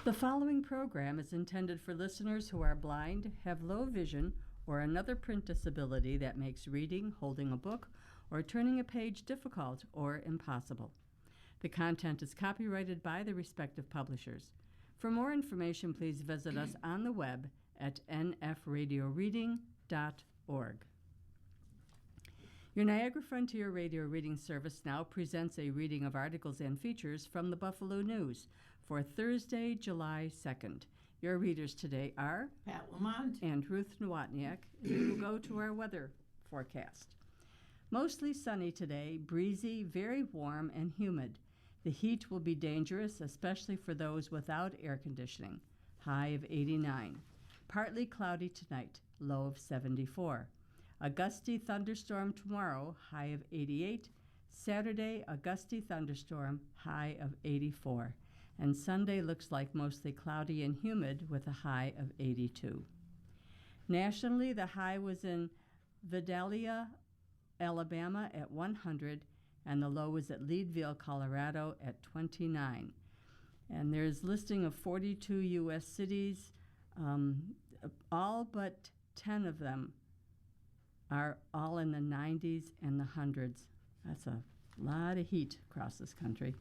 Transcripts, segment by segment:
The following program is intended for listeners who are blind, have low vision, or another print disability that makes reading, holding a book, or turning a page difficult or impossible. The content is copyrighted by the respective publishers. For more information, please visit us on the web at nfradioreading.org. Your Niagara Frontier Radio Reading Service now presents a reading of articles and features from the Buffalo News for Thursday, July 2nd. Your readers today are Pat Lamont and Ruth Nowotniak. We will go to our weather forecast. Mostly sunny today, breezy, very warm, and humid. The heat will be dangerous, especially for those without air conditioning. High of 89. Partly cloudy tonight, low of 74. A gusty thunderstorm tomorrow, high of 88. Saturday, a gusty thunderstorm, high of 84. And Sunday looks like mostly cloudy and humid with a high of 82. Nationally, the high was in Vidalia, Alabama at 100, and the low was at Leadville, Colorado at 29. And there's listing of 42 U.S. cities. All but 10 of them are all in the 90s and the hundreds. That's a lot of heat across this country.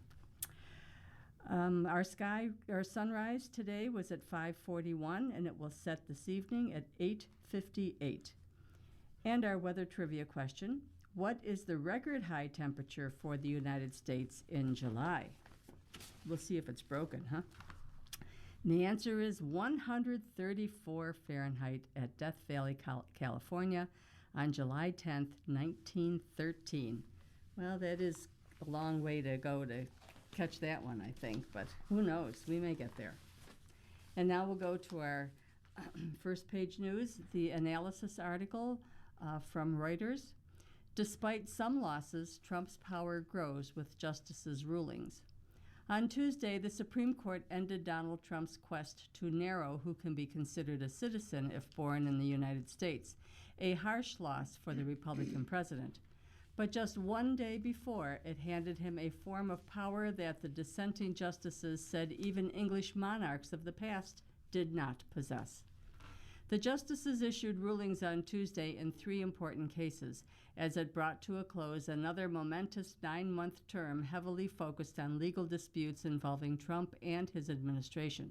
Our sunrise today was at 5:41, and it will set this evening at 8:58. And our weather trivia question: what is the record high temperature for the United States in July? We'll see if it's broken, huh? And the answer is 134 Fahrenheit at Death Valley, California, on July 10th, 1913. Well, that is a long way to go to catch that one, I think, but who knows? We may get there. And now we'll go to our first page news, the analysis article from Reuters. Despite some losses, Trump's power grows with justices' rulings. On Tuesday, the Supreme Court ended Donald Trump's quest to narrow who can be considered a citizen if born in the United States, a harsh loss for the Republican president. But just one day before, it handed him a form of power that the dissenting justices said even English monarchs of the past did not possess. The justices issued rulings on Tuesday in 3 important cases, as it brought to a close another momentous 9-month term heavily focused on legal disputes involving Trump and his administration.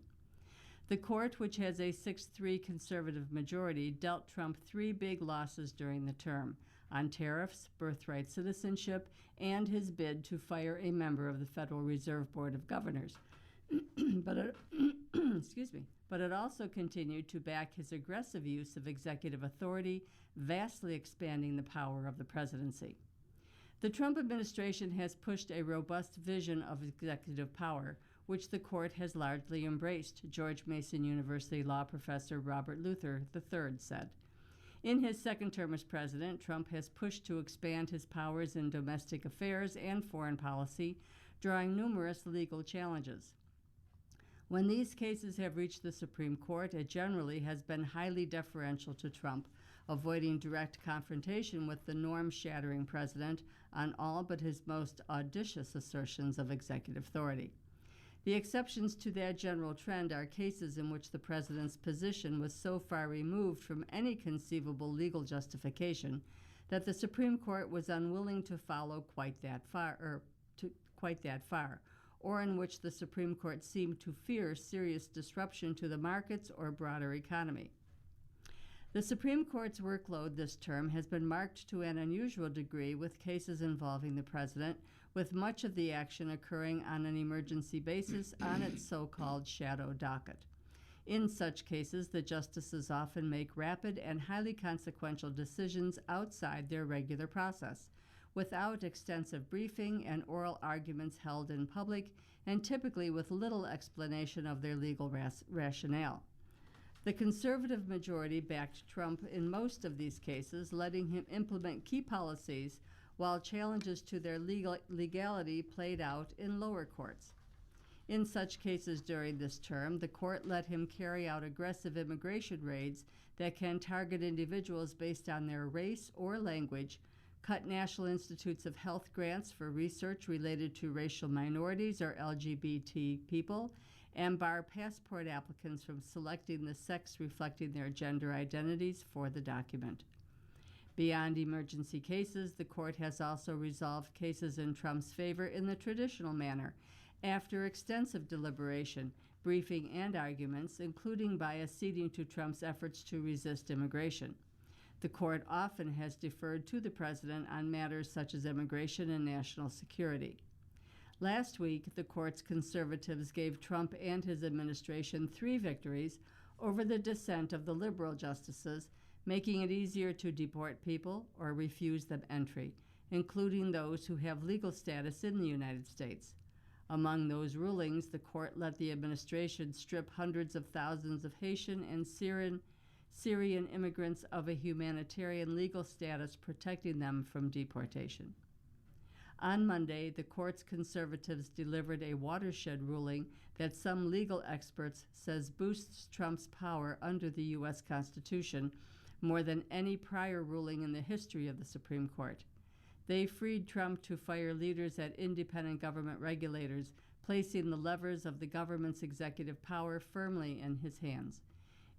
The court, which has a 6-3 conservative majority, dealt Trump 3 big losses during the term: on tariffs, birthright citizenship, and his bid to fire a member of the Federal Reserve Board of Governors. But it also continued to back his aggressive use of executive authority, vastly expanding the power of the presidency. The Trump administration has pushed a robust vision of executive power, which the court has largely embraced, George Mason University law professor Robert Luther III said. In his second term as president, Trump has pushed to expand his powers in domestic affairs and foreign policy, drawing numerous legal challenges. When these cases have reached the Supreme Court, it generally has been highly deferential to Trump, avoiding direct confrontation with the norm-shattering president on all but his most audacious assertions of executive authority. The exceptions to that general trend are cases in which the president's position was so far removed from any conceivable legal justification that the Supreme Court was unwilling to follow quite that far, or in which the Supreme Court seemed to fear serious disruption to the markets or broader economy. The Supreme Court's workload this term has been marked to an unusual degree with cases involving the president, with much of the action occurring on an emergency basis on its so-called shadow docket. In such cases, the justices often make rapid and highly consequential decisions outside their regular process, without extensive briefing and oral arguments held in public, and typically with little explanation of their legal rationale. The conservative majority backed Trump in most of these cases, letting him implement key policies while challenges to their legality played out in lower courts. In such cases during this term, the court let him carry out aggressive immigration raids that can target individuals based on their race or language, cut National Institutes of Health grants for research related to racial minorities or LGBT people, and bar passport applicants from selecting the sex reflecting their gender identities for the document. Beyond emergency cases, the court has also resolved cases in Trump's favor in the traditional manner, after extensive deliberation, briefing, and arguments, including by acceding to Trump's efforts to resist immigration. The court often has deferred to the president on matters such as immigration and national security. Last week, the court's conservatives gave Trump and his administration 3 victories over the dissent of the liberal justices, making it easier to deport people or refuse them entry, including those who have legal status in the United States. Among those rulings, the court let the administration strip hundreds of thousands of Haitian and Syrian immigrants of a humanitarian legal status protecting them from deportation. On Monday, the court's conservatives delivered a watershed ruling that some legal experts says boosts Trump's power under the U.S. Constitution more than any prior ruling in the history of the Supreme Court. They freed Trump to fire leaders at independent government regulators, placing the levers of the government's executive power firmly in his hands.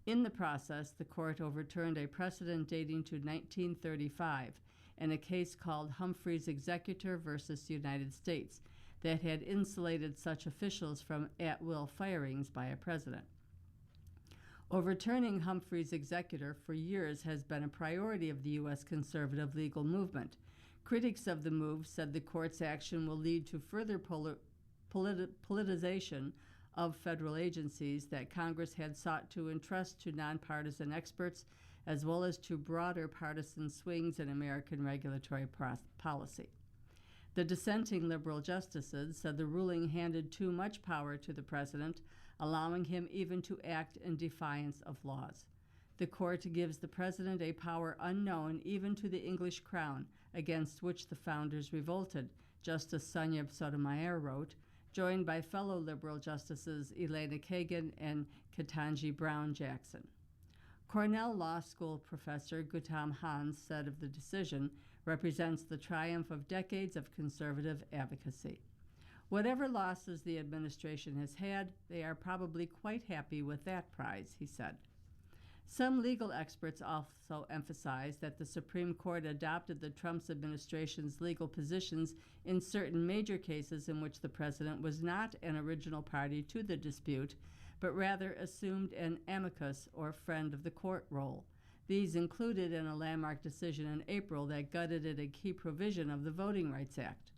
In the process, the court overturned a precedent dating to 1935 in a case called Humphrey's Executor versus United States that had insulated such officials from at-will firings by a president. Overturning Humphrey's Executor for years has been a priority of the U.S. conservative legal movement. Critics of the move said the court's action will lead to further politicization of federal agencies that Congress had sought to entrust to nonpartisan experts, as well as to broader partisan swings in American regulatory policy. The dissenting liberal justices said the ruling handed too much power to the president, allowing him even to act in defiance of laws. The court gives the president a power unknown even to the English crown, against which the founders revolted, Justice Sonia Sotomayor wrote, joined by fellow liberal justices Elena Kagan and Ketanji Brown Jackson. Cornell Law School professor Gautam Hans said of the decision, represents the triumph of decades of conservative advocacy. Whatever losses the administration has had, they are probably quite happy with that prize, he said. Some legal experts also emphasize that the Supreme Court adopted the Trump administration's legal positions in certain major cases in which the president was not an original party to the dispute, but rather assumed an amicus or friend of the court role. These included in a landmark decision in April that gutted a key provision of the Voting Rights Act.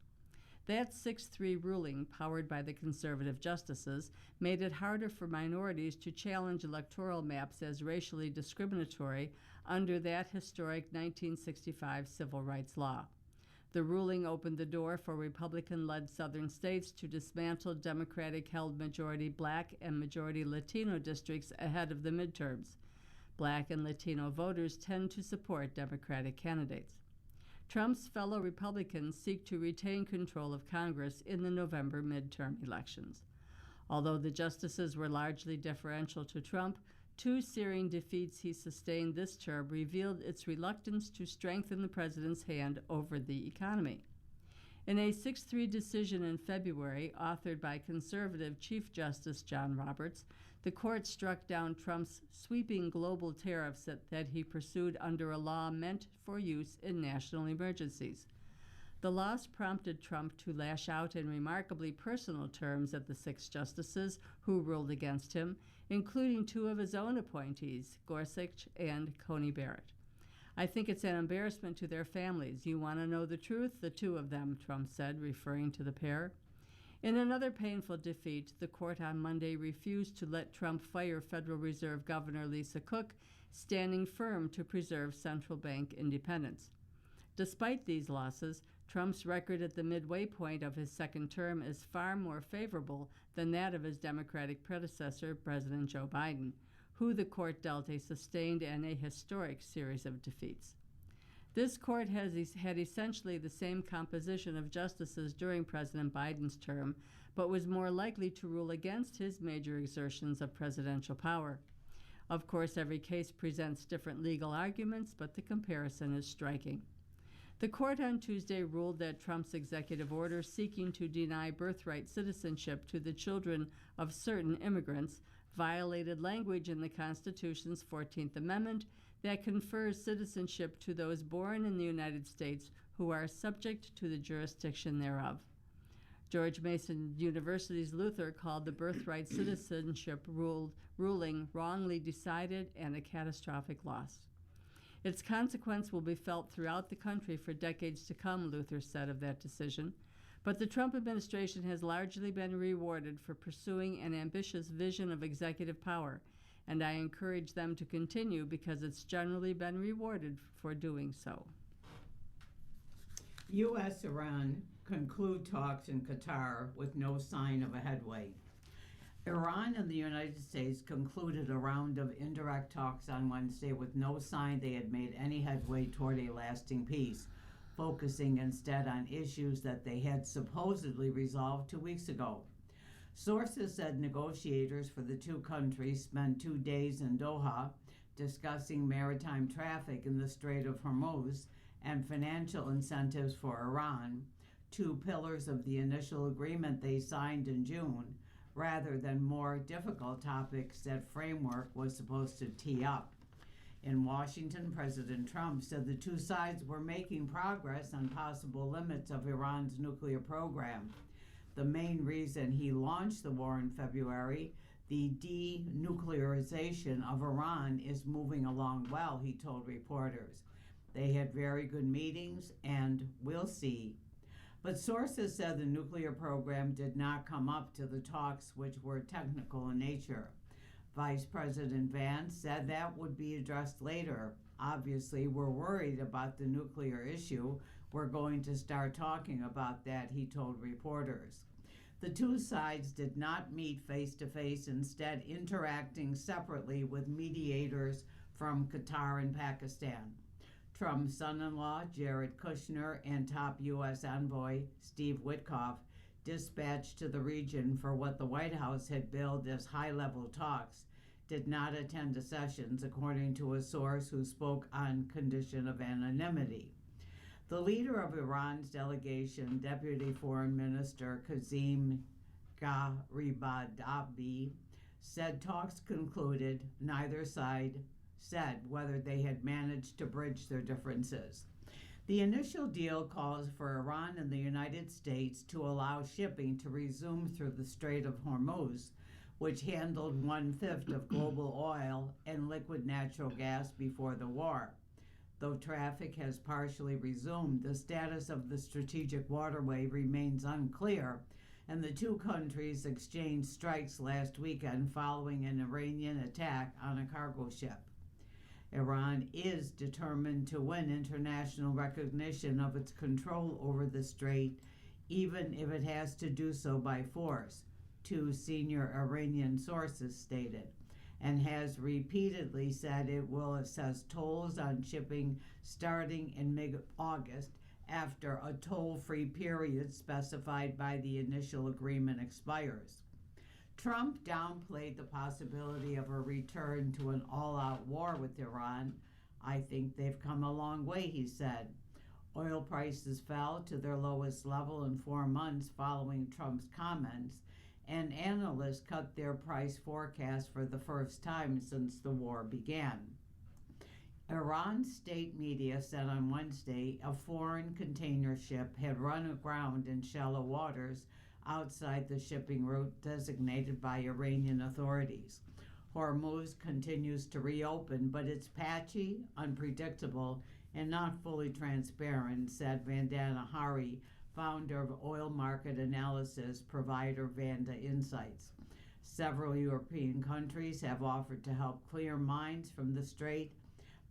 That 6-3 ruling, powered by the conservative justices, made it harder for minorities to challenge electoral maps as racially discriminatory under that historic 1965 civil rights law. The ruling opened the door for Republican-led southern states to dismantle Democratic-held majority Black and majority Latino districts ahead of the midterms. Black and Latino voters tend to support Democratic candidates. Trump's fellow Republicans seek to retain control of Congress in the November midterm elections. Although the justices were largely deferential to Trump, 2 searing defeats he sustained this term revealed its reluctance to strengthen the president's hand over the economy. In a 6-3 decision in February, authored by conservative Chief Justice John Roberts, the court struck down Trump's sweeping global tariffs that he pursued under a law meant for use in national emergencies. The loss prompted Trump to lash out in remarkably personal terms at the 6 justices who ruled against him, including 2 of his own appointees, Gorsuch and Coney Barrett. I think it's an embarrassment to their families. You want to know the truth? The 2 of them, Trump said, referring to the pair. In another painful defeat, the court on Monday refused to let Trump fire Federal Reserve Governor Lisa Cook, standing firm to preserve central bank independence. Despite these losses, Trump's record at the midway point of his second term is far more favorable than that of his Democratic predecessor, President Joe Biden, who the court dealt a sustained and a historic series of defeats. This court has had essentially the same composition of justices during President Biden's term, but was more likely to rule against his major exertions of presidential power. Of course, every case presents different legal arguments, but the comparison is striking. The court on Tuesday ruled that Trump's executive order seeking to deny birthright citizenship to the children of certain immigrants violated language in the Constitution's 14th Amendment that confers citizenship to those born in the United States who are subject to the jurisdiction thereof. George Mason University's Luther called the birthright citizenship ruling wrongly decided and a catastrophic loss. Its consequence will be felt throughout the country for decades to come, Luther said of that decision. But the Trump administration has largely been rewarded for pursuing an ambitious vision of executive power, and I encourage them to continue because it's generally been rewarded for doing so. U.S.-Iran conclude talks in Qatar with no sign of a headway. Iran and the United States concluded a round of indirect talks on Wednesday with no sign they had made any headway toward a lasting peace, focusing instead on issues that they had supposedly resolved 2 weeks ago. Sources said negotiators for the two countries spent 2 days in Doha discussing maritime traffic in the Strait of Hormuz and financial incentives for Iran, two pillars of the initial agreement they signed in June, rather than more difficult topics that framework was supposed to tee up. In Washington, President Trump said the two sides were making progress on possible limits of Iran's nuclear program. The main reason he launched the war in February, the denuclearization of Iran, is moving along well, he told reporters. They had very good meetings, and we'll see. But sources said the nuclear program did not come up to the talks, which were technical in nature. Vice President Vance said that would be addressed later. Obviously, we're worried about the nuclear issue. We're going to start talking about that, he told reporters. The two sides did not meet face-to-face, instead interacting separately with mediators from Qatar and Pakistan. Trump's son-in-law, Jared Kushner, and top U.S. envoy, Steve Witkoff, dispatched to the region for what the White House had billed as high-level talks, did not attend the sessions, according to a source who spoke on condition of anonymity. The leader of Iran's delegation, Deputy Foreign Minister Kazim Garibabadi, said talks concluded, neither side said whether they had managed to bridge their differences. The initial deal calls for Iran and the United States to allow shipping to resume through the Strait of Hormuz, which handled 1/5 of global oil and liquid natural gas before the war. Though traffic has partially resumed, the status of the strategic waterway remains unclear, and the two countries exchanged strikes last weekend following an Iranian attack on a cargo ship. Iran is determined to win international recognition of its control over the strait, even if it has to do so by force, two senior Iranian sources stated, and has repeatedly said it will assess tolls on shipping starting in mid-August after a toll-free period specified by the initial agreement expires. Trump downplayed the possibility of a return to an all-out war with Iran. I think they've come a long way, he said. Oil prices fell to their lowest level in 4 months following Trump's comments, and analysts cut their price forecast for the first time since the war began. Iran's state media said on Wednesday a foreign container ship had run aground in shallow waters outside the shipping route designated by Iranian authorities. Hormuz continues to reopen, but it's patchy, unpredictable, and not fully transparent, said Vandana Hari, founder of oil market analysis provider Vanda Insights. Several European countries have offered to help clear mines from the strait,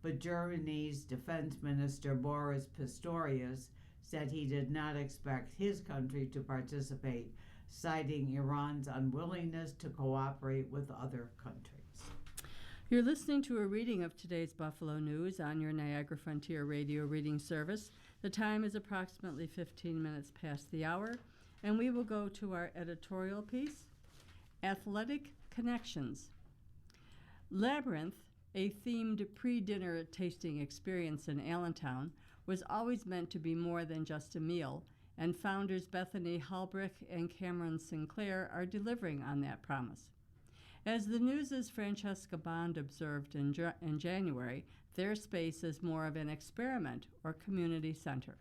but Germany's defense minister Boris Pistorius said he did not expect his country to participate, citing Iran's unwillingness to cooperate with other countries. You're listening to a reading of today's Buffalo News on your Niagara Frontier Radio reading service. The time is approximately 15 minutes past the hour, and we will go to our editorial piece, Athletic Connections. Labyrinth, a themed pre-dinner tasting experience in Allentown, was always meant to be more than just a meal, and founders Bethany Halbrich and Cameron Sinclair are delivering on that promise. As the News' Francesca Bond observed in January, their space is more of an experiment or community center.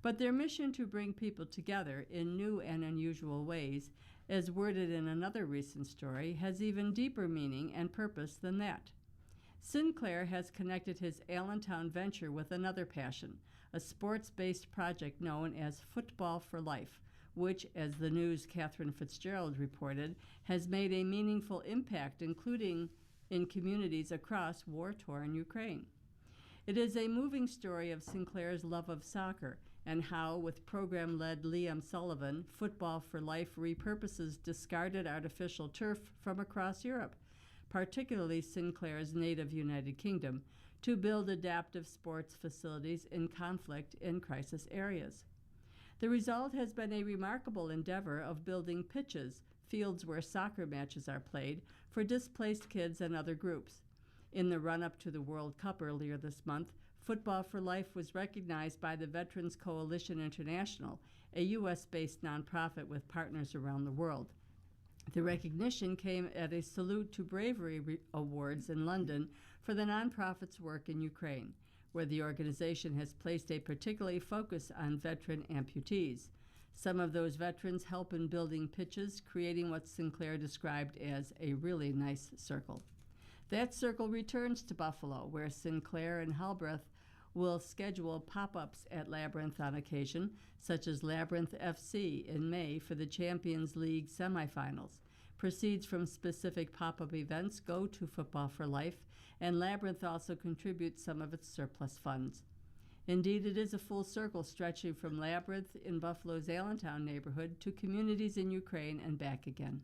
But their mission to bring people together in new and unusual ways, as worded in another recent story, has even deeper meaning and purpose than that. Sinclair has connected his Allentown venture with another passion, a sports-based project known as Football for Life, which, as the News' Catherine Fitzgerald reported, has made a meaningful impact, including in communities across war-torn Ukraine. It is a moving story of Sinclair's love of soccer and how, with program-led Liam Sullivan, Football for Life repurposes discarded artificial turf from across Europe, particularly Sinclair's native United Kingdom, to build adaptive sports facilities in conflict and crisis areas. The result has been a remarkable endeavor of building pitches, fields where soccer matches are played, for displaced kids and other groups. In the run-up to the World Cup earlier this month, Football for Life was recognized by the Veterans Coalition International, a U.S.-based nonprofit with partners around the world. The recognition came at a Salute to Bravery Awards in London for the nonprofit's work in Ukraine, where the organization has placed a particular focus on veteran amputees. Some of those veterans help in building pitches, creating what Sinclair described as a really nice circle. That circle returns to Buffalo, where Sinclair and Halbrich will schedule pop-ups at Labyrinth on occasion, such as Labyrinth FC in May for the Champions League semifinals. Proceeds from specific pop-up events go to Football for Life, and Labyrinth also contributes some of its surplus funds. Indeed, it is a full circle stretching from Labyrinth in Buffalo's Allentown neighborhood to communities in Ukraine and back again.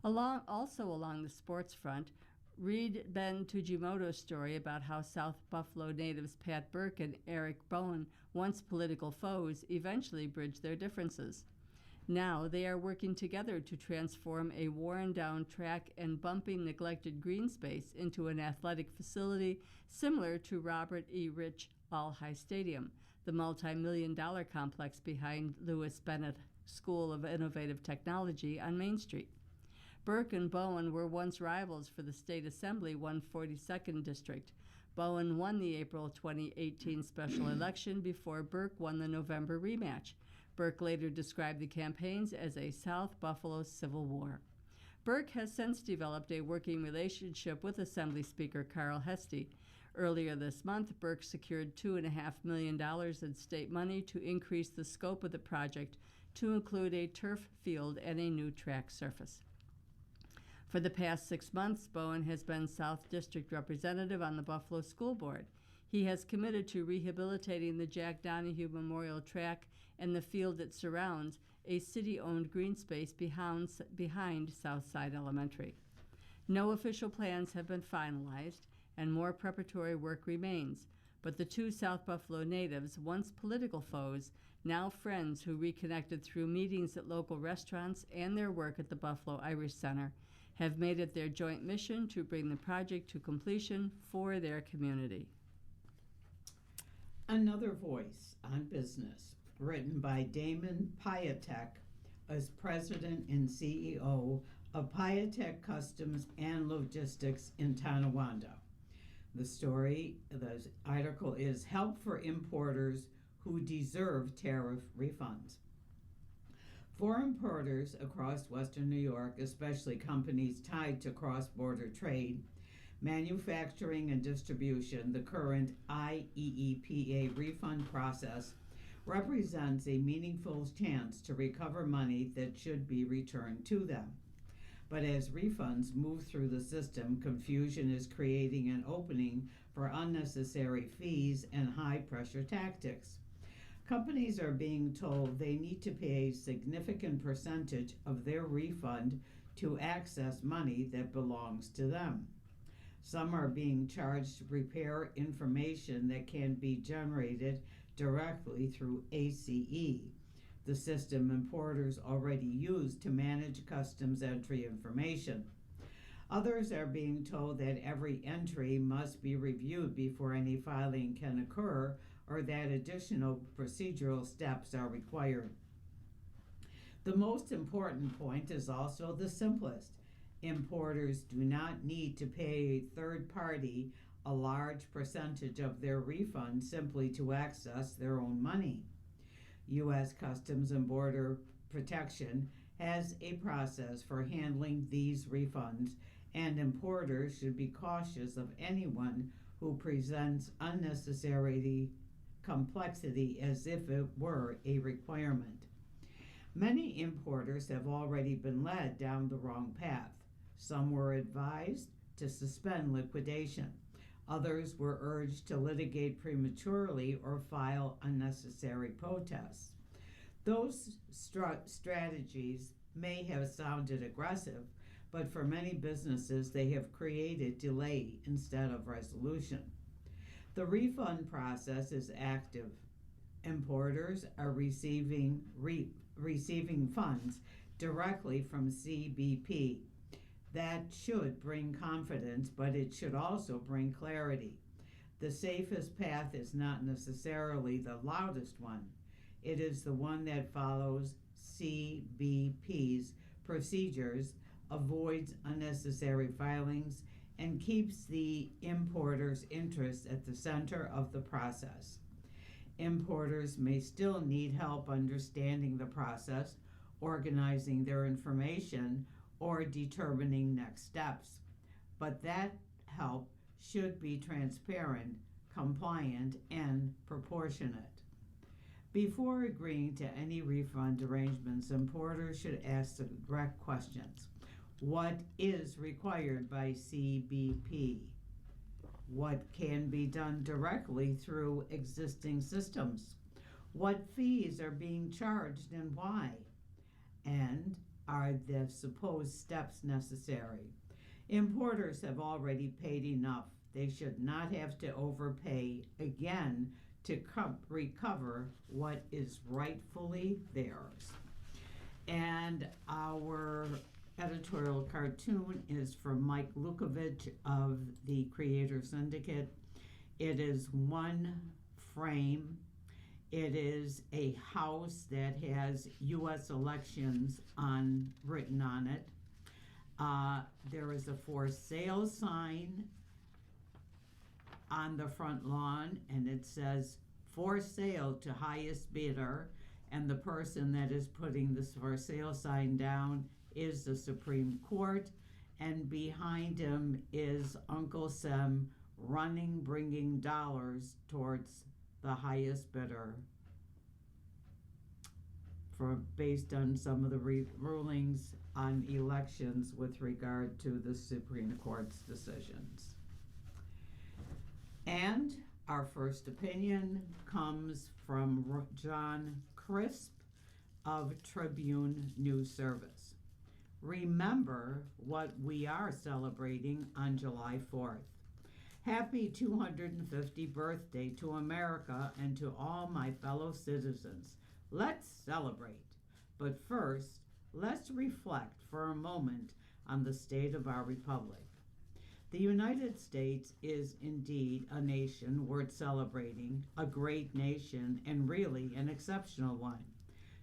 Also along the sports front, read Ben Tujimoto's story about how South Buffalo natives Pat Burke and Eric Bowen, once political foes, eventually bridged their differences. Now they are working together to transform a worn-down track and bumping neglected green space into an athletic facility similar to Robert E. Rich All-High Stadium, the multi-million-dollar complex behind Lewis Bennett School of Innovative Technology on Main Street. Burke and Bowen were once rivals for the State Assembly 142nd District. Bowen won the April 2018 special election before Burke won the November rematch. Burke later described the campaigns as a South Buffalo Civil War. Burke has since developed a working relationship with Assembly Speaker Carl Hesty. Earlier this month, Burke secured $2.5 million in state money to increase the scope of the project to include a turf field and a new track surface. For the past 6 months, Bowen has been South District Representative on the Buffalo School Board. He has committed to rehabilitating the Jack Donahue Memorial Track and the field it surrounds, a city-owned green space behind Southside Elementary. No official plans have been finalized, and more preparatory work remains, but the two South Buffalo natives, once political foes, now friends who reconnected through meetings at local restaurants and their work at the Buffalo Irish Center, have made it their joint mission to bring the project to completion for their community. Another Voice on Business, written by Damon Piatek as President and CEO of Piatek Customs and Logistics in Tonawanda. The article is Help for Importers Who Deserve Tariff Refunds. For importers across Western New York, especially companies tied to cross-border trade, manufacturing, and distribution, the current IEEPA refund process represents a meaningful chance to recover money that should be returned to them. But as refunds move through the system, confusion is creating an opening for unnecessary fees and high-pressure tactics. Companies are being told they need to pay a significant percentage of their refund to access money that belongs to them. Some are being charged to prepare information that can be generated directly through ACE, the system importers already use to manage customs entry information. Others are being told that every entry must be reviewed before any filing can occur, or that additional procedural steps are required. The most important point is also the simplest. Importers do not need to pay a third party a large percentage of their refund simply to access their own money. U.S. Customs and Border Protection has a process for handling these refunds, and importers should be cautious of anyone who presents unnecessary complexity as if it were a requirement. Many importers have already been led down the wrong path. Some were advised to suspend liquidation. Others were urged to litigate prematurely or file unnecessary protests. Those strategies may have sounded aggressive, but for many businesses they have created delay instead of resolution. The refund process is active. Importers are receiving funds directly from CBP. That should bring confidence, but it should also bring clarity. The safest path is not necessarily the loudest one. It is the one that follows CBP's procedures, avoids unnecessary filings, and keeps the importer's interests at the center of the process. Importers may still need help understanding the process, organizing their information, or determining next steps. But that help should be transparent, compliant, and proportionate. Before agreeing to any refund arrangements, importers should ask the correct questions. What is required by CBP? What can be done directly through existing systems? What fees are being charged and why? And are the supposed steps necessary? Importers have already paid enough. They should not have to overpay again to recover what is rightfully theirs. And our editorial cartoon is from Mike Lukovich of the Creator Syndicate. It is one frame. It is a house that has U.S. elections written on it. There is a for sale sign on the front lawn, and it says for sale to highest bidder, and the person that is putting this for sale sign down is the Supreme Court, and behind him is Uncle Sam bringing dollars towards the highest bidder based on some of the rulings on elections with regard to the Supreme Court's decisions. And our first opinion comes from John Crisp of Tribune News Service. Remember what we are celebrating on July 4th. Happy 250th birthday to America and to all my fellow citizens. Let's celebrate. But first, let's reflect for a moment on the state of our republic. The United States is indeed a nation worth celebrating, a great nation, and really an exceptional one.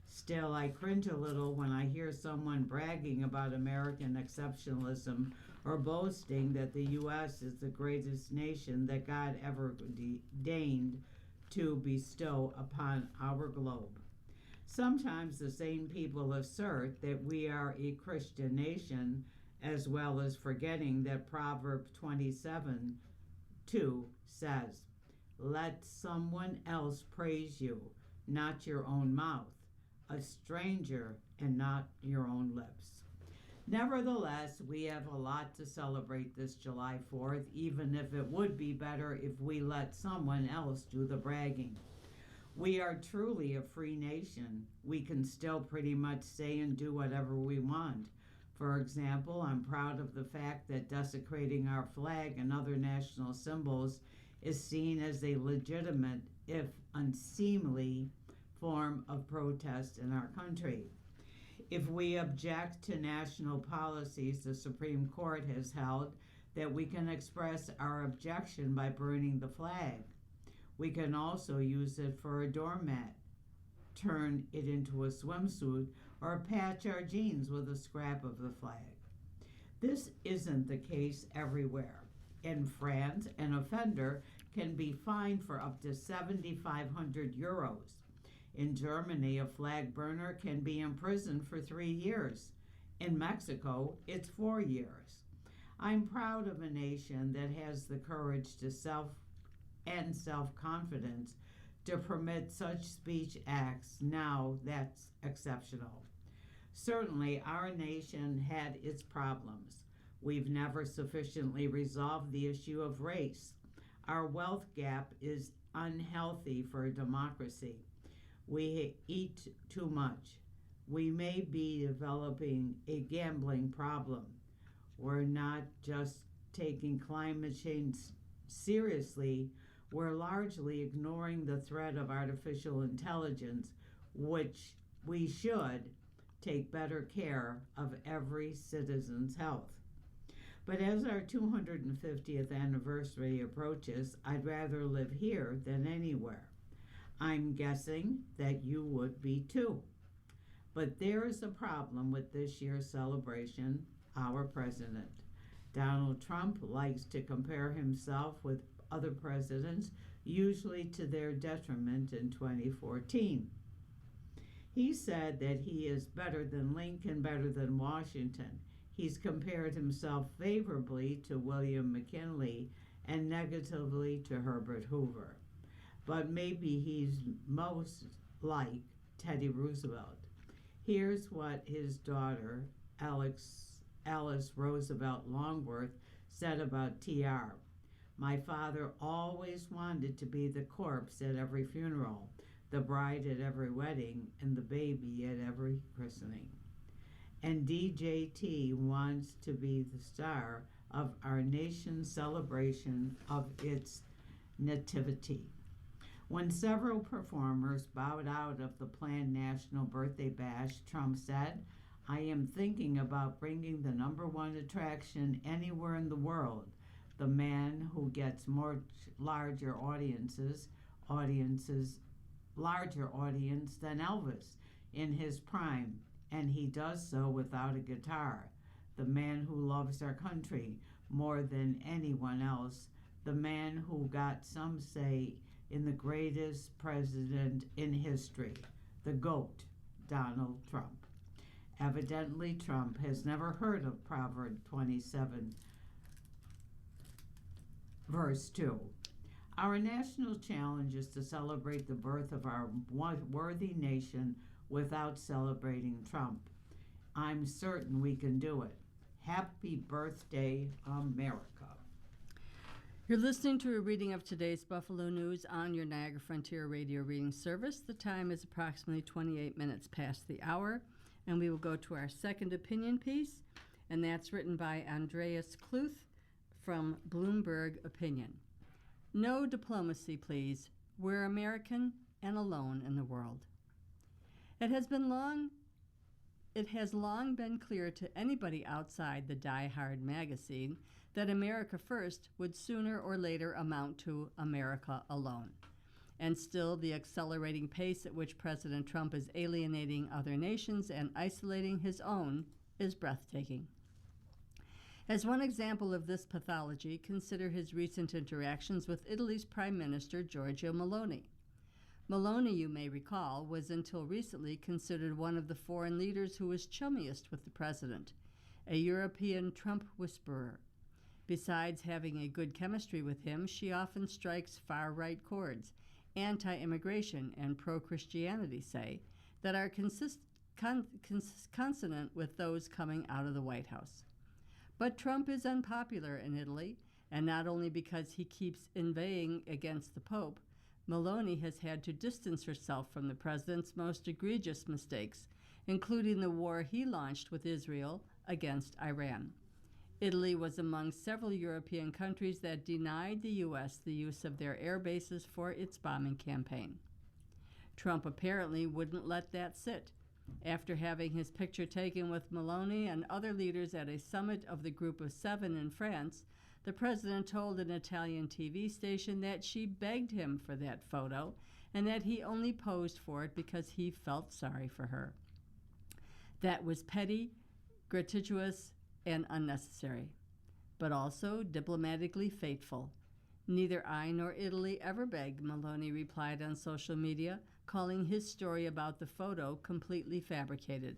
Still, I cringe a little when I hear someone bragging about American exceptionalism or boasting that the U.S. is the greatest nation that God ever deigned to bestow upon our globe. Sometimes the same people assert that we are a Christian nation, as well as forgetting that Proverbs 27:2 says, "Let someone else praise you, not your own mouth, a stranger and not your own lips." Nevertheless, we have a lot to celebrate this July 4th, even if it would be better if we let someone else do the bragging. We are truly a free nation. We can still pretty much say and do whatever we want. For example, I'm proud of the fact that desecrating our flag and other national symbols is seen as a legitimate, if unseemly, form of protest in our country. If we object to national policies, the Supreme Court has held that we can express our objection by burning the flag. We can also use it for a doormat, turn it into a swimsuit, or patch our jeans with a scrap of the flag. This isn't the case everywhere. In France, an offender can be fined for up to 7,500 euros. In Germany, a flag burner can be imprisoned for 3 years. In Mexico, it's 4 years. I'm proud of a nation that has the courage to self-confidence to permit such speech acts. Now that's exceptional. Certainly, our nation had its problems. We've never sufficiently resolved the issue of race. Our wealth gap is unhealthy for a democracy. We eat too much. We may be developing a gambling problem. We're not just taking climate change seriously, we're largely ignoring the threat of artificial intelligence, which we should take better care of every citizen's health. But as our 250th anniversary approaches, I'd rather live here than anywhere. I'm guessing that you would be too. But there is a problem with this year's celebration, our president. Donald Trump likes to compare himself with other presidents, usually to their detriment in 2014. He said that he is better than Lincoln, better than Washington. He's compared himself favorably to William McKinley and negatively to Herbert Hoover. But maybe he's most like Teddy Roosevelt. Here's what his daughter, Alice Roosevelt Longworth, said about TR. My father always wanted to be the corpse at every funeral, the bride at every wedding, and the baby at every christening. And DJT wants to be the star of our nation's celebration of its nativity. When several performers bowed out of the planned National Birthday Bash, Trump said, I am thinking about bringing the #1 attraction anywhere in the world, the man who gets larger audience than Elvis in his prime, and he does so without a guitar, the man who loves our country more than anyone else, the man who got some say in the greatest president in history, the GOAT, Donald Trump. Evidently, Trump has never heard of Proverbs 27, verse 2. Our national challenge is to celebrate the birth of our worthy nation without celebrating Trump. I'm certain we can do it. Happy birthday, America. You're listening to a reading of today's Buffalo News on your Niagara Frontier Radio reading service. The time is approximately 28 minutes past the hour, and we will go to our second opinion piece, and that's written by Andreas Kluth from Bloomberg Opinion. No diplomacy, please. We're American and alone in the world. It has long been clear to anybody outside the Die Hard magazine that America First would sooner or later amount to America alone. And still, the accelerating pace at which President Trump is alienating other nations and isolating his own is breathtaking. As one example of this pathology, consider his recent interactions with Italy's Prime Minister Giorgia Meloni. Meloni, you may recall, was until recently considered one of the foreign leaders who was chummiest with the president, a European Trump whisperer. Besides having a good chemistry with him, she often strikes far-right chords, anti-immigration and pro-Christianity say, that are consonant with those coming out of the White House. But Trump is unpopular in Italy, and not only because he keeps inveighing against the Pope, Meloni has had to distance herself from the president's most egregious mistakes, including the war he launched with Israel against Iran. Italy was among several European countries that denied the U.S. the use of their air bases for its bombing campaign. Trump apparently wouldn't let that sit. After having his picture taken with Meloni and other leaders at a summit of the Group of Seven in France, the president told an Italian TV station that she begged him for that photo and that he only posed for it because he felt sorry for her. That was petty, gratuitous, and unnecessary, but also diplomatically fateful. Neither I nor Italy ever begged, Meloni replied on social media, calling his story about the photo completely fabricated.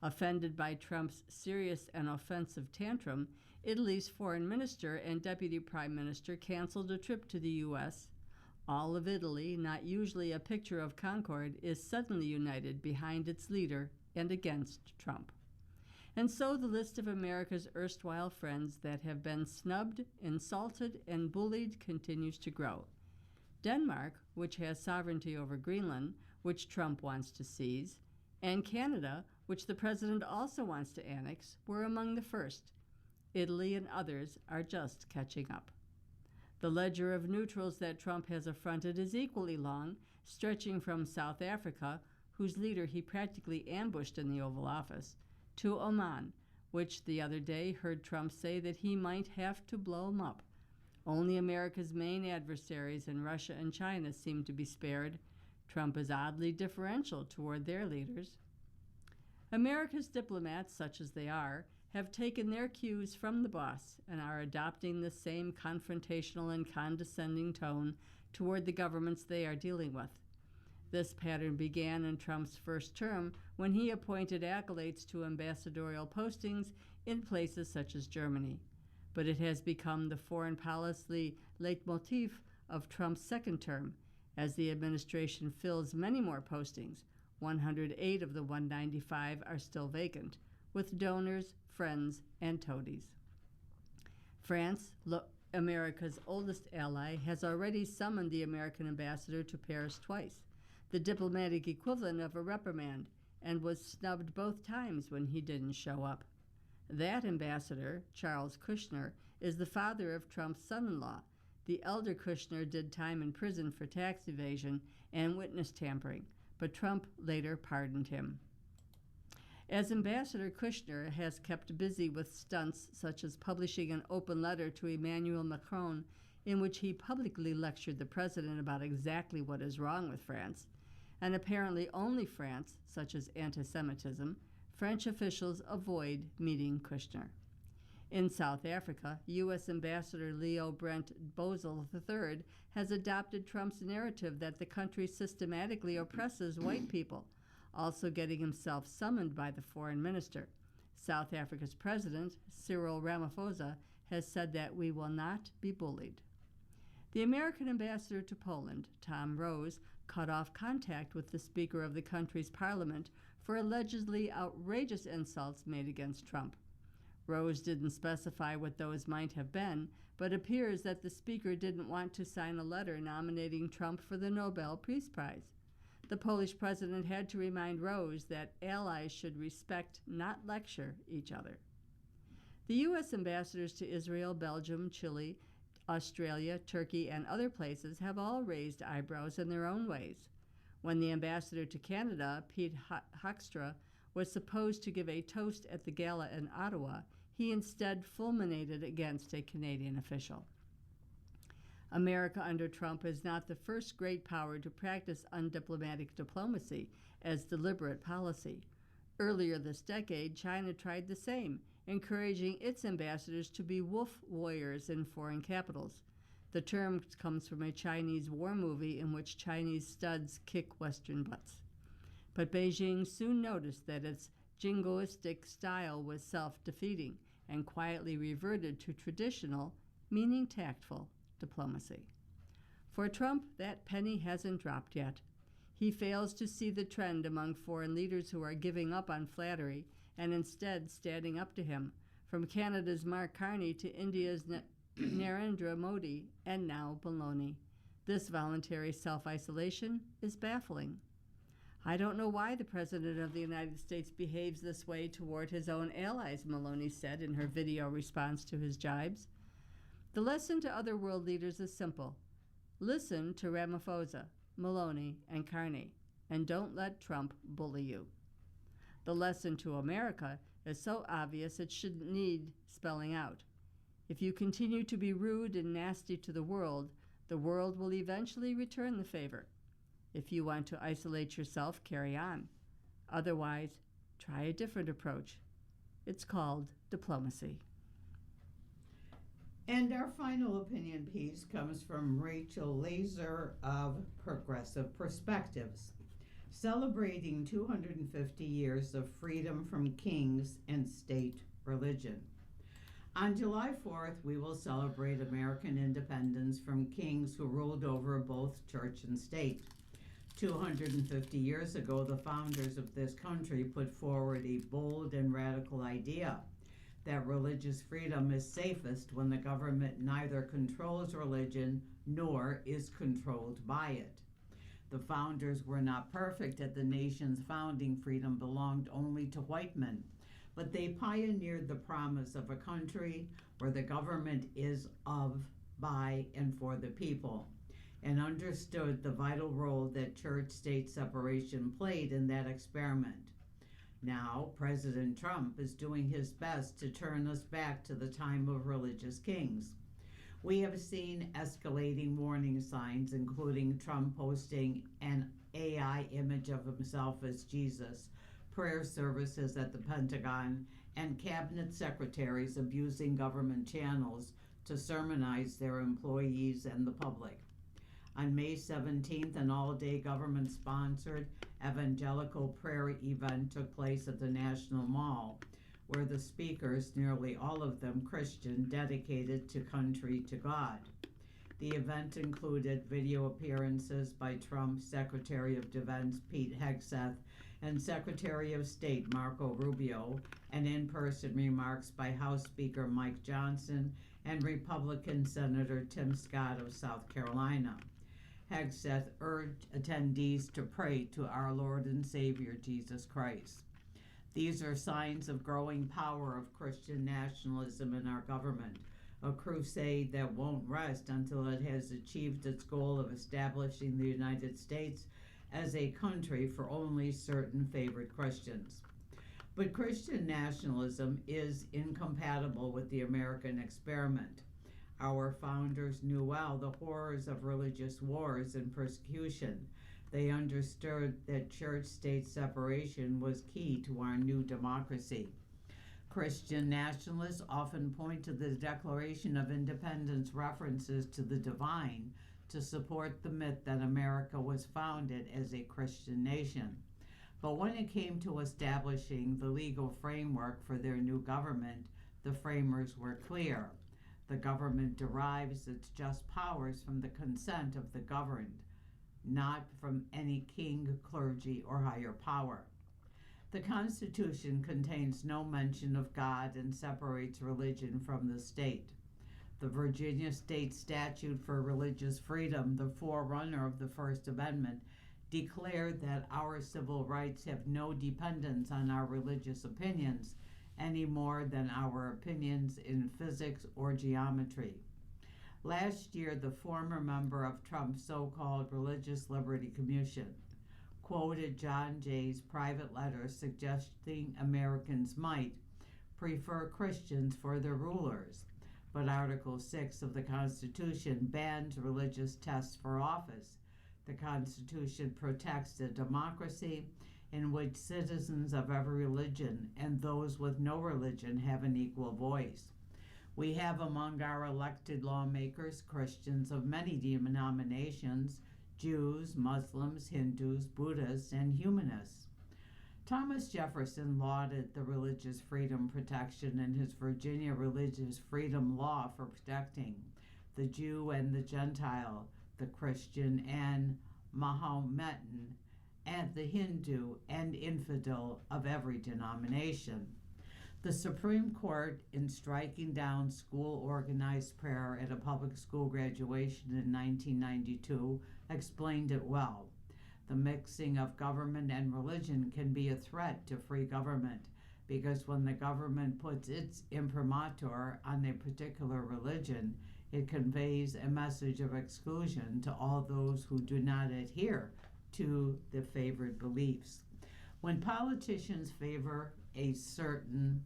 Offended by Trump's serious and offensive tantrum, Italy's foreign minister and deputy prime minister canceled a trip to the U.S. All of Italy, not usually a picture of concord, is suddenly united behind its leader and against Trump. And so the list of America's erstwhile friends that have been snubbed, insulted, and bullied continues to grow. Denmark, which has sovereignty over Greenland, which Trump wants to seize, and Canada, which the president also wants to annex, were among the first. Italy and others are just catching up. The ledger of neutrals that Trump has affronted is equally long, stretching from South Africa, whose leader he practically ambushed in the Oval Office, to Oman, which the other day heard Trump say that he might have to blow him up. Only America's main adversaries in Russia and China seem to be spared. Trump is oddly differential toward their leaders. America's diplomats, such as they are, have taken their cues from the boss and are adopting the same confrontational and condescending tone toward the governments they are dealing with. This pattern began in Trump's first term when he appointed acolytes to ambassadorial postings in places such as Germany. But it has become the foreign policy leitmotif of Trump's second term, as the administration fills many more postings. 108 of the 195 are still vacant, with donors, friends, and toadies. France, America's oldest ally, has already summoned the American ambassador to Paris twice, the diplomatic equivalent of a reprimand, and was snubbed both times when he didn't show up. That ambassador, Charles Kushner, is the father of Trump's son-in-law. The elder Kushner did time in prison for tax evasion and witness tampering, but Trump later pardoned him. As ambassador, Kushner has kept busy with stunts such as publishing an open letter to Emmanuel Macron in which he publicly lectured the president about exactly what is wrong with France, and apparently only France, such as anti-Semitism, French officials avoid meeting Kushner. In South Africa, U.S. Ambassador Leo Brent Bozell III has adopted Trump's narrative that the country systematically oppresses white people, also getting himself summoned by the foreign minister. South Africa's president, Cyril Ramaphosa, has said that we will not be bullied. The American ambassador to Poland, Tom Rose, cut off contact with the Speaker of the country's parliament for allegedly outrageous insults made against Trump. Rose didn't specify what those might have been, but appears that the Speaker didn't want to sign a letter nominating Trump for the Nobel Peace Prize. The Polish president had to remind Rose that allies should respect, not lecture, each other. The U.S. ambassadors to Israel, Belgium, Chile, Australia, Turkey, and other places have all raised eyebrows in their own ways. When the ambassador to Canada, Pete Hoekstra, was supposed to give a toast at the gala in Ottawa, he instead fulminated against a Canadian official. America under Trump is not the first great power to practice undiplomatic diplomacy as deliberate policy. Earlier this decade, China tried the same, encouraging its ambassadors to be wolf warriors in foreign capitals. The term comes from a Chinese war movie in which Chinese studs kick Western butts. But Beijing soon noticed that its jingoistic style was self-defeating and quietly reverted to traditional, meaning tactful, diplomacy. For Trump, that penny hasn't dropped yet. He fails to see the trend among foreign leaders who are giving up on flattery and instead standing up to him, from Canada's Mark Carney to India's Narendra Modi, and now Meloni. This voluntary self-isolation is baffling. I don't know why the President of the United States behaves this way toward his own allies, Meloni said in her video response to his jibes. The lesson to other world leaders is simple. Listen to Ramaphosa, Meloni, and Carney, and don't let Trump bully you. The lesson to America is so obvious it shouldn't need spelling out. If you continue to be rude and nasty to the world will eventually return the favor. If you want to isolate yourself, carry on. Otherwise, try a different approach. It's called diplomacy. And our final opinion piece comes from Rachel Laser of Progressive Perspectives, celebrating 250 years of freedom from kings and state religion. On July 4th, we will celebrate American independence from kings who ruled over both church and state. 250 years ago, the founders of this country put forward a bold and radical idea that religious freedom is safest when the government neither controls religion nor is controlled by it. The founders were not perfect at the nation's founding. Freedom belonged only to white men, but they pioneered the promise of a country where the government is of, by, and for the people, and understood the vital role that church-state separation played in that experiment. Now, President Trump is doing his best to turn us back to the time of religious kings. We have seen escalating warning signs, including Trump posting an AI image of himself as Jesus, prayer services at the Pentagon, and cabinet secretaries abusing government channels to sermonize their employees and the public. On May 17th, an all-day government-sponsored evangelical prayer event took place at the National Mall, where the speakers, nearly all of them Christian, dedicated to country to God. The event included video appearances by Trump's Secretary of Defense Pete Hegseth and Secretary of State Marco Rubio, and in-person remarks by House Speaker Mike Johnson and Republican Senator Tim Scott of South Carolina. Hegseth urged attendees to pray to our Lord and Savior Jesus Christ. These are signs of growing power of Christian nationalism in our government, a crusade that won't rest until it has achieved its goal of establishing the United States as a country for only certain favored Christians. But Christian nationalism is incompatible with the American experiment. Our founders knew well the horrors of religious wars and persecution. They understood that church-state separation was key to our new democracy. Christian nationalists often point to the Declaration of Independence references to the divine to support the myth that America was founded as a Christian nation. But when it came to establishing the legal framework for their new government, the framers were clear. The government derives its just powers from the consent of the governed, not from any king, clergy, or higher power. The Constitution contains no mention of God and separates religion from the state. The Virginia State Statute for Religious Freedom, the forerunner of the First Amendment, declared that our civil rights have no dependence on our religious opinions any more than our opinions in physics or geometry. Last year, the former member of Trump's so-called Religious Liberty Commission quoted John Jay's private letter suggesting Americans might prefer Christians for their rulers, but Article 6 of the Constitution bans religious tests for office. The Constitution protects a democracy in which citizens of every religion and those with no religion have an equal voice. We have among our elected lawmakers Christians of many denominations, Jews, Muslims, Hindus, Buddhists, and humanists. Thomas Jefferson lauded the religious freedom protection in his Virginia Religious Freedom Law for protecting the Jew and the Gentile, the Christian and Mahometan, and the Hindu and infidel of every denomination. The Supreme Court, in striking down school organized prayer at a public school graduation in 1992, explained it well. The mixing of government and religion can be a threat to free government, because when the government puts its imprimatur on a particular religion, it conveys a message of exclusion to all those who do not adhere to the favored beliefs. When politicians favor a certain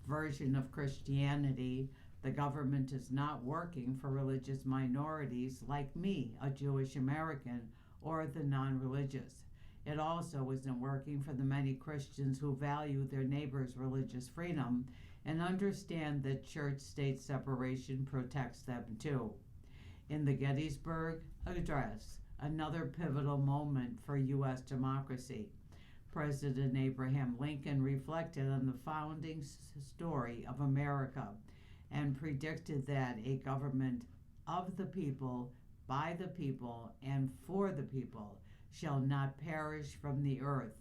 version of Christianity, The government is not working for religious minorities like me, a Jewish American, or the non-religious. It also isn't working for the many Christians who value their neighbor's religious freedom and understand that church-state separation protects them too. In the Gettysburg Address, another pivotal moment for U.S. democracy, President Abraham Lincoln reflected on the founding story of America and predicted that a government of the people, by the people, and for the people shall not perish from the earth.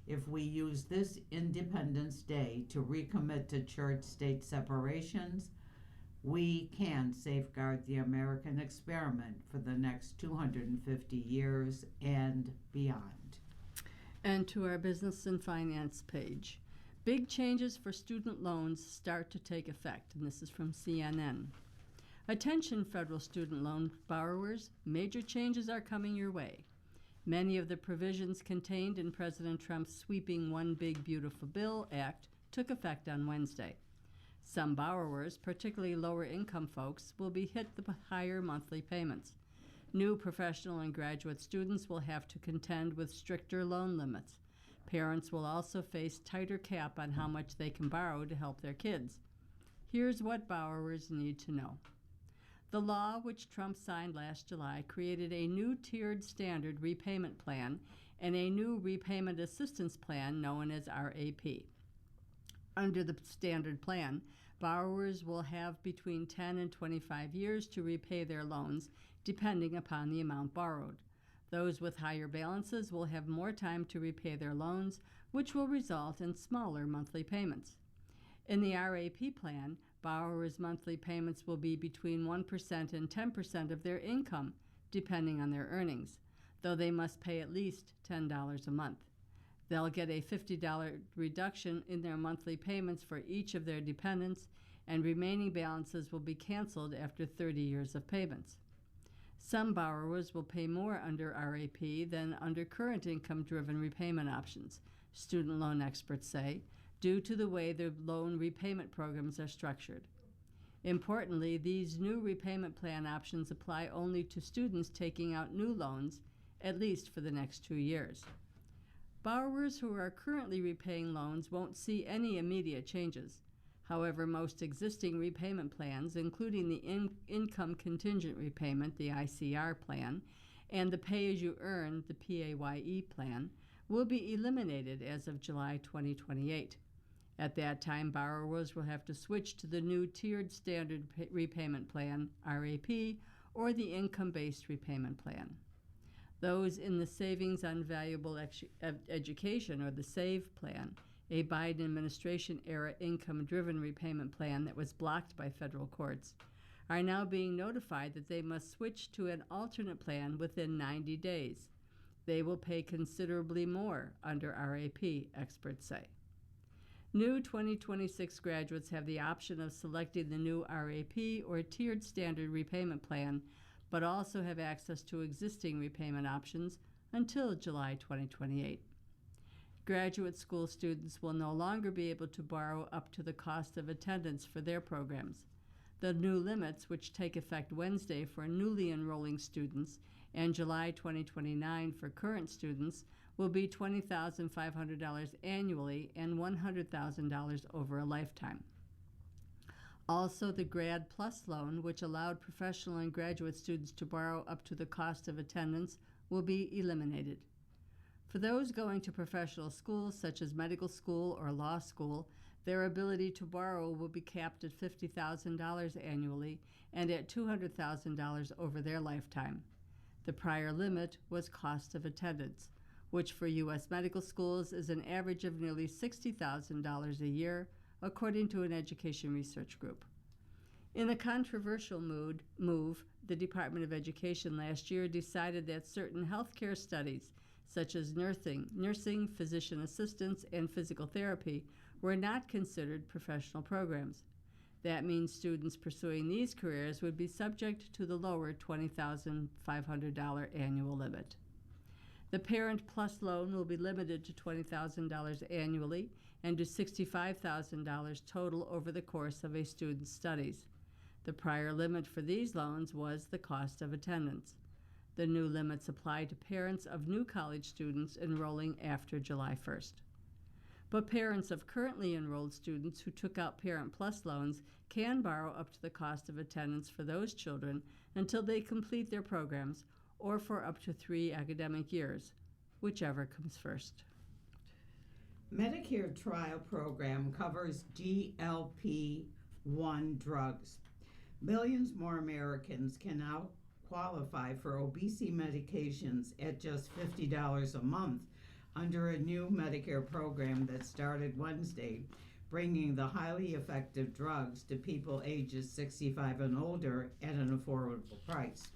If we use this Independence Day to recommit to church-state separations, we can safeguard the American experiment for the next 250 years and beyond. And to our business and finance page. Big changes for student loans start to take effect, and this is from CNN. Attention, federal student loan borrowers, major changes are coming your way. Many of the provisions contained in President Trump's sweeping One Big Beautiful Bill Act took effect on Wednesday. Some borrowers, particularly lower-income folks, will be hit with higher monthly payments. New professional and graduate students will have to contend with stricter loan limits. Parents will also face tighter cap on how much they can borrow to help their kids. Here's what borrowers need to know. The law, which Trump signed last July, created a new tiered standard repayment plan and a new repayment assistance plan known as RAP. Under the standard plan, borrowers will have between 10 and 25 years to repay their loans, depending upon the amount borrowed. Those with higher balances will have more time to repay their loans, which will result in smaller monthly payments. In the RAP plan, borrowers' monthly payments will be between 1% and 10% of their income, depending on their earnings, though they must pay at least $10 a month. They'll get a $50 reduction in their monthly payments for each of their dependents, and remaining balances will be canceled after 30 years of payments. Some borrowers will pay more under RAP than under current income-driven repayment options, student loan experts say, due to the way their loan repayment programs are structured. Importantly, these new repayment plan options apply only to students taking out new loans, at least for the next 2 years. Borrowers who are currently repaying loans won't see any immediate changes. However, most existing repayment plans, including the Income Contingent Repayment, the ICR plan, and the Pay-As-You-Earn, the PAYE plan, will be eliminated as of July 2028. At that time, borrowers will have to switch to the new Tiered Standard Repayment Plan, RAP, or the Income-Based Repayment Plan. Those in the Savings on Valuable Education, or the SAVE plan, a Biden administration-era income-driven repayment plan that was blocked by federal courts, are now being notified that they must switch to an alternate plan within 90 days. They will pay considerably more under RAP, experts say. New 2026 graduates have the option of selecting the new RAP or Tiered Standard Repayment Plan, but also have access to existing repayment options until July 2028. Graduate school students will no longer be able to borrow up to the cost of attendance for their programs. The new limits, which take effect Wednesday for newly enrolling students and July 2029 for current students, will be $20,500 annually and $100,000 over a lifetime. Also, the Grad Plus loan, which allowed professional and graduate students to borrow up to the cost of attendance, will be eliminated. For those going to professional schools such as medical school or law school, their ability to borrow will be capped at $50,000 annually and at $200,000 over their lifetime. The prior limit was cost of attendance, which for U.S. medical schools is an average of nearly $60,000 a year, according to an education research group. In a controversial move, the Department of Education last year decided that certain healthcare studies, such as nursing, physician assistants, and physical therapy, were not considered professional programs. That means students pursuing these careers would be subject to the lower $20,500 annual limit. The Parent Plus loan will be limited to $20,000 annually and to $65,000 total over the course of a student's studies. The prior limit for these loans was the cost of attendance. The new limits apply to parents of new college students enrolling after July 1st. But parents of currently enrolled students who took out Parent Plus loans can borrow up to the cost of attendance for those children until they complete their programs, or for up to 3 academic years, whichever comes first. Medicare trial program covers GLP-1 drugs. Millions more Americans can now qualify for obesity medications at just $50 a month under a new Medicare program that started Wednesday, bringing the highly effective drugs to people ages 65 and older at an affordable price.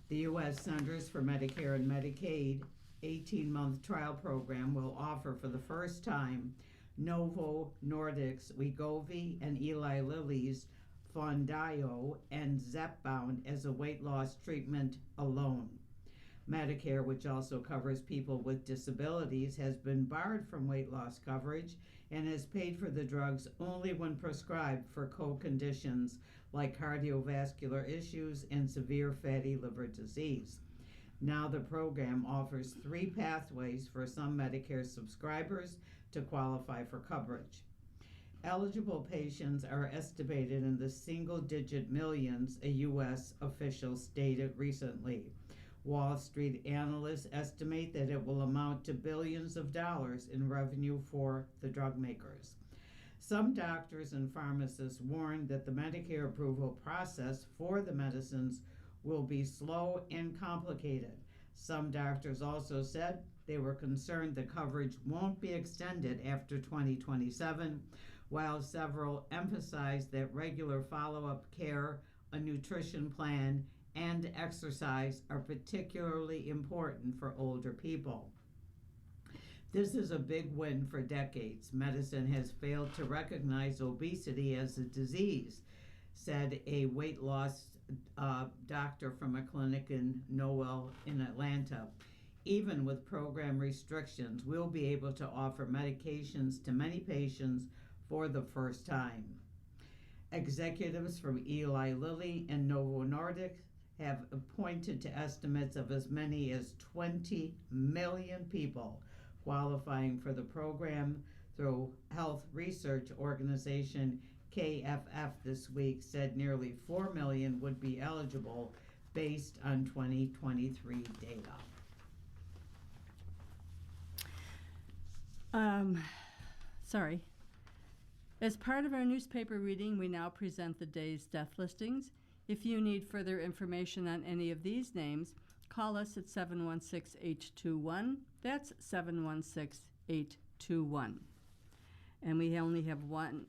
The U.S. Centers for Medicare and Medicaid 18-month trial program will offer for the first time Novo Nordisk's Wegovy and Eli Lilly's Foundayo and Zepbound as a weight loss treatment alone. Medicare, which also covers people with disabilities, has been barred from weight loss coverage and has paid for the drugs only when prescribed for co-conditions like cardiovascular issues and severe fatty liver disease. Now the program offers 3 pathways for some Medicare subscribers to qualify for coverage. Eligible patients are estimated in the single-digit millions, a U.S. official stated recently. Wall Street analysts estimate that it will amount to billions of dollars in revenue for the drug makers. Some doctors and pharmacists warned that the Medicare approval process for the medicines will be slow and complicated. Some doctors also said they were concerned the coverage won't be extended after 2027, while several emphasized that regular follow-up care, a nutrition plan, and exercise are particularly important for older people. This is a big win for decades. Medicine has failed to recognize obesity as a disease, said a weight loss doctor from a clinic in Noel in Atlanta. Even with program restrictions, we'll be able to offer medications to many patients for the first time. Executives from Eli Lilly and Novo Nordisk have pointed to estimates of as many as 20 million people qualifying for the program, through health research organization KFF this week said nearly 4 million would be eligible based on 2023 data. Sorry. As part of our newspaper reading, we now present the day's death listings. If you need further information on any of these names, call us at 716-821. That's 716-821. And we only have one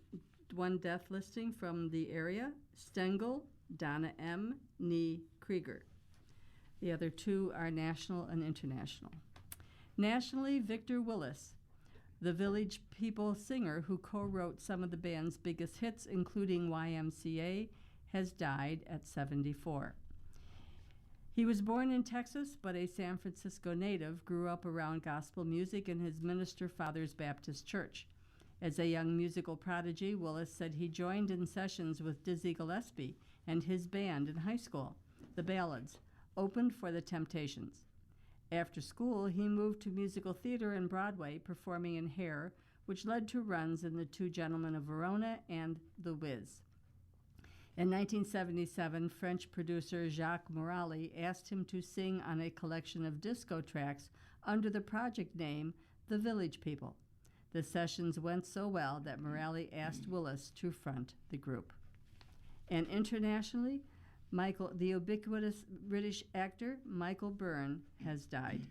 death listing from the area, Stengel, Donna M., Nee Krieger. The other 2 are national and international. Nationally, Victor Willis, the Village People singer who co-wrote some of the band's biggest hits, including YMCA, has died at 74. He was born in Texas, but a San Francisco native, grew up around gospel music in his minister father's Baptist church. As a young musical prodigy, Willis said he joined in sessions with Dizzy Gillespie and his band in high school. The Ballads opened for the Temptations. After school, he moved to musical theater and Broadway, performing in Hair, which led to runs in The Two Gentlemen of Verona and The Wiz. In 1977, French producer Jacques Morali asked him to sing on a collection of disco tracks under the project name The Village People. The sessions went so well that Morali asked Willis to front the group. And internationally, the ubiquitous British actor Michael Byrne has died.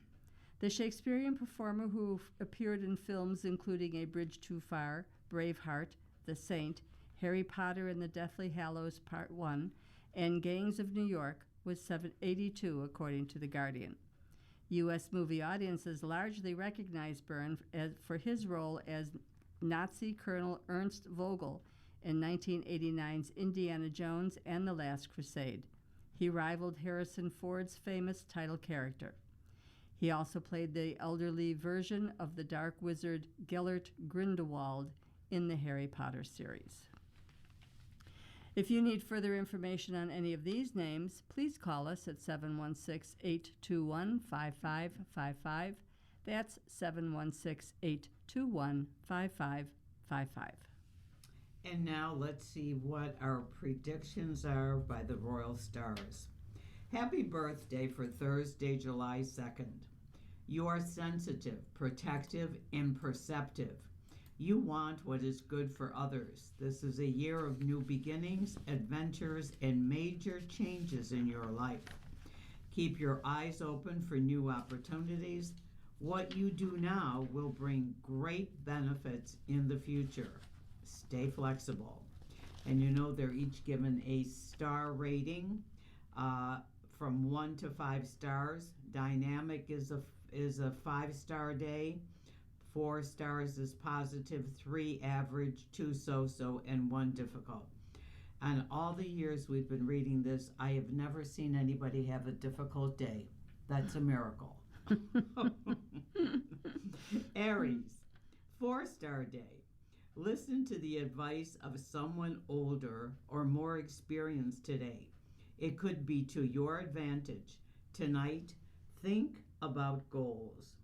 The Shakespearean performer who appeared in films including A Bridge Too Far, Braveheart, The Saint, Harry Potter and the Deathly Hallows Part 1, and Gangs of New York was 82, according to The Guardian. U.S. movie audiences largely recognize Byrne for his role as Nazi Colonel Ernst Vogel in 1989's Indiana Jones and the Last Crusade. He rivaled Harrison Ford's famous title character. He also played the elderly version of the dark wizard Gellert Grindelwald in the Harry Potter series. If you need further information on any of these names, please call us at 716-821-5555. That's 716-821-5555. And now let's see what our predictions are by the Royal Stars. Happy birthday for Thursday, July 2nd. You are sensitive, protective, and perceptive. You want what is good for others. This is a year of new beginnings, adventures, and major changes in your life. Keep your eyes open for new opportunities. What you do now will bring great benefits in the future. Stay flexible. And you know they're each given a star rating from 1 to 5 stars. Dynamic is a 5-star day. 4 stars is positive, 3 average, 2 so-so, and 1 difficult. And all the years we've been reading this, I have never seen anybody have a difficult day. That's a miracle. Aries, 4-star day. Listen to the advice of someone older or more experienced today. It could be to your advantage. Tonight, think about goals.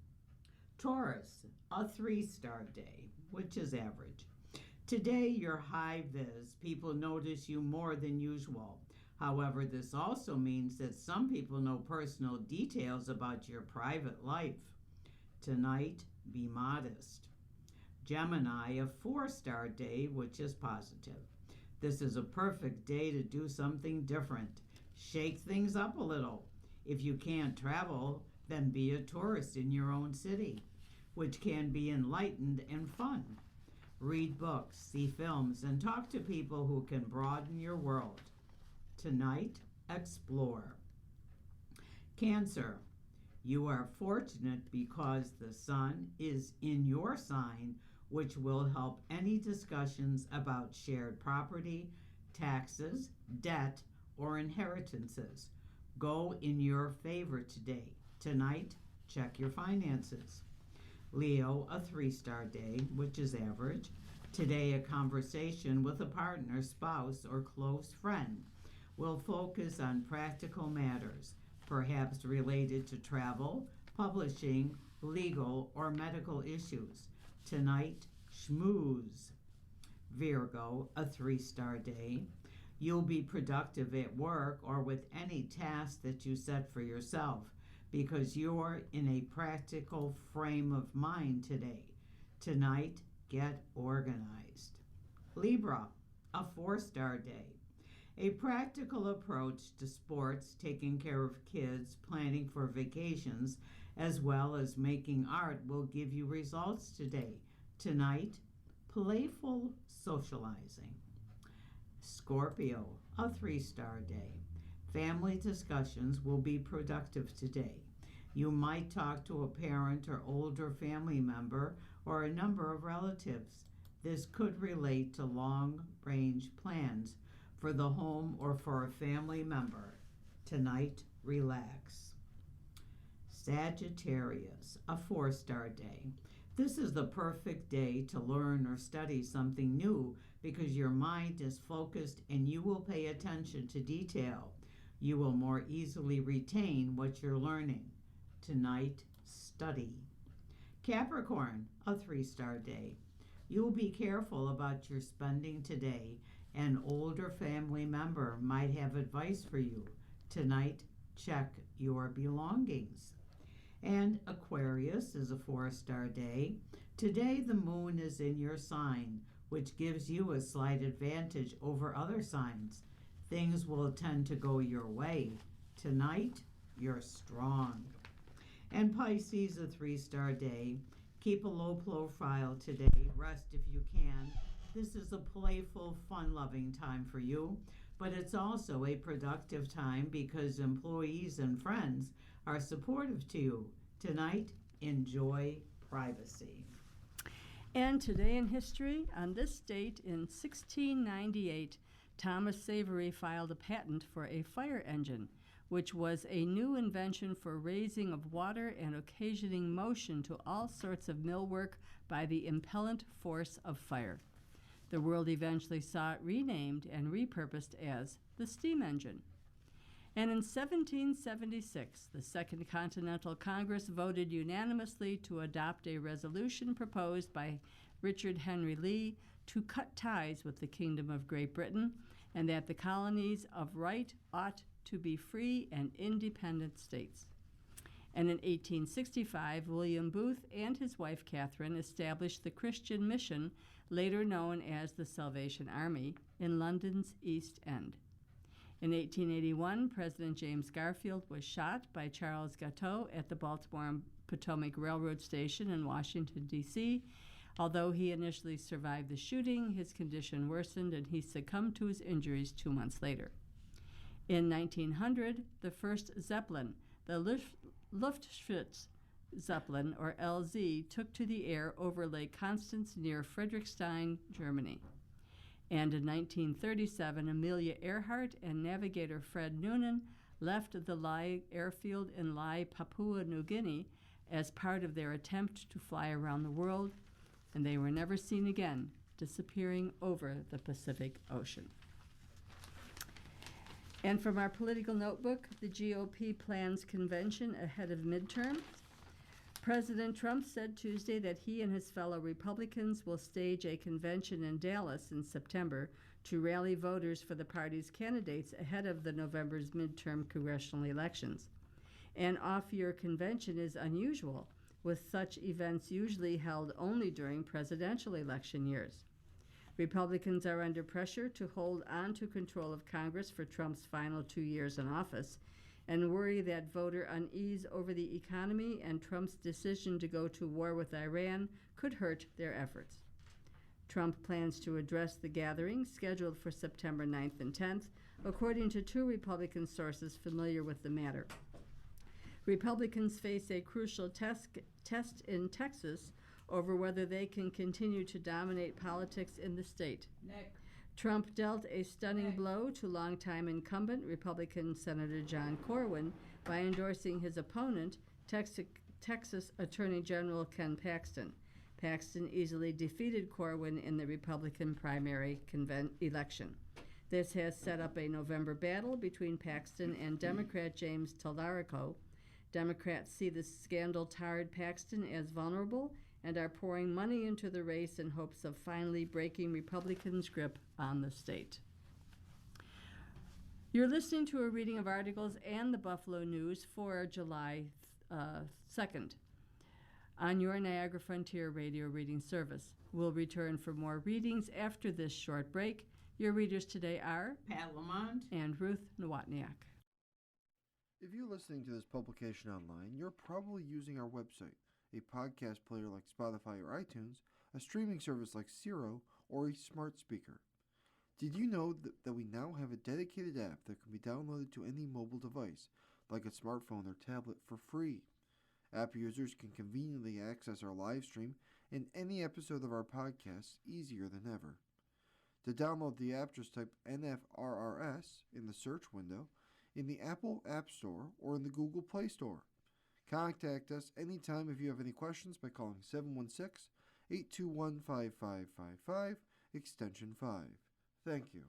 Taurus, a 3-star day, which is average. Today, you're high vis. People notice you more than usual. However, this also means that some people know personal details about your private life. Tonight, be modest. Gemini, a 4-star day, which is positive. This is a perfect day to do something different. Shake things up a little. If you can't travel, then be a tourist in your own city, which can be enlightened and fun. Read books, see films, and talk to people who can broaden your world. Tonight, explore. Cancer, you are fortunate because the sun is in your sign, which will help any discussions about shared property, taxes, debt, or inheritances. Go in your favor today. Tonight, check your finances. Leo, a 3-star day, which is average. Today, a conversation with a partner, spouse, or close friend will focus on practical matters, perhaps related to travel, publishing, legal, or medical issues. Tonight, schmooze. Virgo, a 3-star day. You'll be productive at work or with any task that you set for yourself because you're in a practical frame of mind today. Tonight, get organized. Libra, a 4-star day. A practical approach to sports, taking care of kids, planning for vacations, as well as making art will give you results today. Tonight, playful socializing. Scorpio, a 3-star day. Family discussions will be productive today. You might talk to a parent or older family member or a number of relatives. This could relate to long-range plans for the home or for a family member. Tonight, relax. Sagittarius, a 4-star day. This is the perfect day to learn or study something new because your mind is focused and you will pay attention to detail. You will more easily retain what you're learning. Tonight, study. Capricorn, a 3-star day. You'll be careful about your spending today. An older family member might have advice for you. Tonight, check your belongings. And Aquarius is a 4-star day. Today, the moon is in your sign, which gives you a slight advantage over other signs. Things will tend to go your way. Tonight, you're strong. And Pisces, a 3-star day. Keep a low profile today. Rest if you can. This is a playful, fun-loving time for you, but it's also a productive time because employees and friends are supportive to you. Tonight, enjoy privacy. And today in history, on this date in 1698, Thomas Savery filed a patent for a fire engine, which was a new invention for raising of water and occasioning motion to all sorts of millwork by the impellent force of fire. The world eventually saw it renamed and repurposed as the steam engine. And in 1776, the Second Continental Congress voted unanimously to adopt a resolution proposed by Richard Henry Lee to cut ties with the Kingdom of Great Britain, and that the colonies of right ought to be free and independent states. And in 1865, William Booth and his wife Catherine established the Christian Mission, later known as the Salvation Army, in London's East End. In 1881, President James Garfield was shot by Charles Guiteau at the Baltimore and Potomac Railroad Station in Washington, D.C. Although he initially survived the shooting, his condition worsened and he succumbed to his injuries 2 months later. In 1900, the first Zeppelin, the Luftschutz Zeppelin, or LZ, took to the air over Lake Constance near Friedrichshain, Germany. And in 1937, Amelia Earhart and navigator Fred Noonan left the Lae airfield in Lae, Papua New Guinea, as part of their attempt to fly around the world, and they were never seen again, disappearing over the Pacific Ocean. And from our political notebook, the GOP plans convention ahead of midterms. President Trump said Tuesday that he and his fellow Republicans will stage a convention in Dallas in September to rally voters for the party's candidates ahead of the November's midterm congressional elections. An off-year convention is unusual, with such events usually held only during presidential election years. Republicans are under pressure to hold on to control of Congress for Trump's final 2 years in office, and worry that voter unease over the economy and Trump's decision to go to war with Iran could hurt their efforts. Trump plans to address the gathering scheduled for September 9th and 10th, according to 2 Republican sources familiar with the matter. Republicans face a crucial test in Texas over whether they can continue to dominate politics in the state. Nick. Trump dealt a stunning blow to longtime incumbent Republican Senator John Corwin by endorsing his opponent, Texas Attorney General Ken Paxton. Paxton easily defeated Corwin in the Republican primary election. This has set up a November battle between Paxton and Democrat James Tallarico. Democrats see the scandal-tarred Paxton as vulnerable and are pouring money into the race in hopes of finally breaking Republicans' grip on the state. You're listening to a reading of articles and the Buffalo News for July 2nd on your Niagara Frontier Radio Reading Service. We'll return for more readings after this short break. Your readers today are Pat Lamont and Ruth Nowotniak. If you're listening to this publication online, you're probably using our website, a podcast player like Spotify or iTunes, a streaming service like Siro, or a smart speaker. Did you know that we now have a dedicated app that can be downloaded to any mobile device, like a smartphone or tablet, for free? App users can conveniently access our live stream and any episode of our podcast easier than ever. To download the app, just type NFRRS in the search window in the Apple App Store or in the Google Play Store. Contact us anytime if you have any questions by calling 716-821-5555, extension 5. Thank you.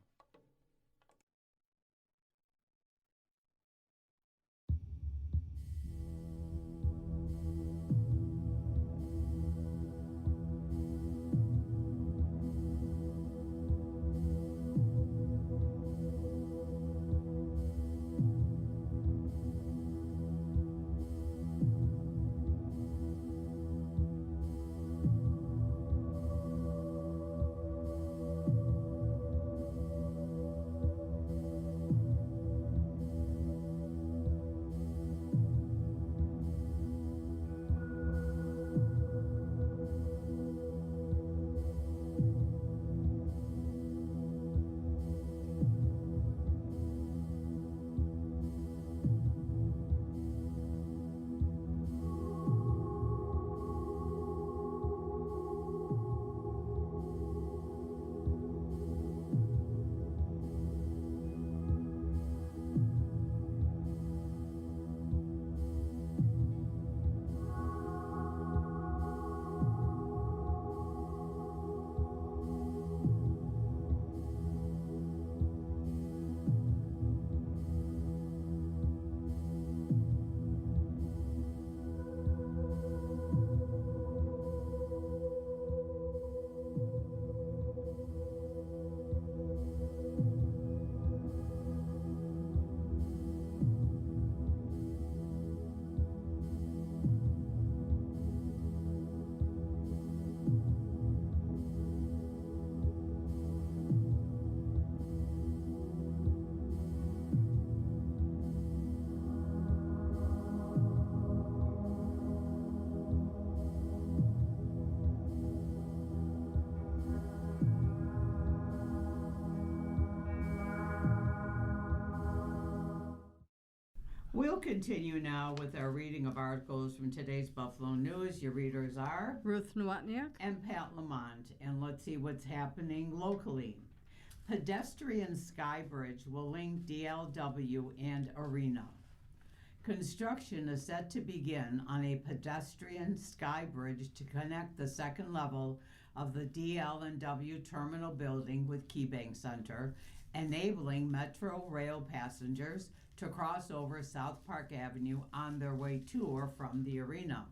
We'll continue now with our reading of articles from today's Buffalo News. Your readers are Ruth Nowotniak. and Pat Lamont. And let's see what's happening locally. Pedestrian sky bridge will link DLW and Arena. Construction is set to begin on a pedestrian sky bridge to connect the second level of the DL&W terminal building with KeyBank Center, enabling Metro Rail passengers to cross over South Park Avenue on their way to or from the arena.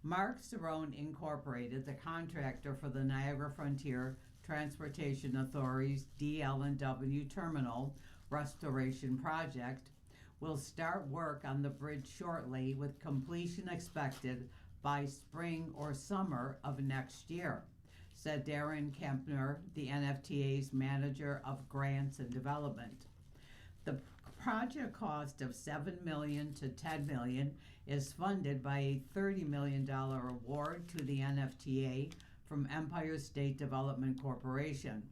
Mark Cerrone Incorporated, the contractor for the Niagara Frontier Transportation Authority's DL&W terminal restoration project, will start work on the bridge shortly, with completion expected by spring or summer of next year, said Darren Kempner, the NFTA's manager of grants and development. The project cost of $7 million to $10 million is funded by a $30 million award to the NFTA from Empire State Development Corporation.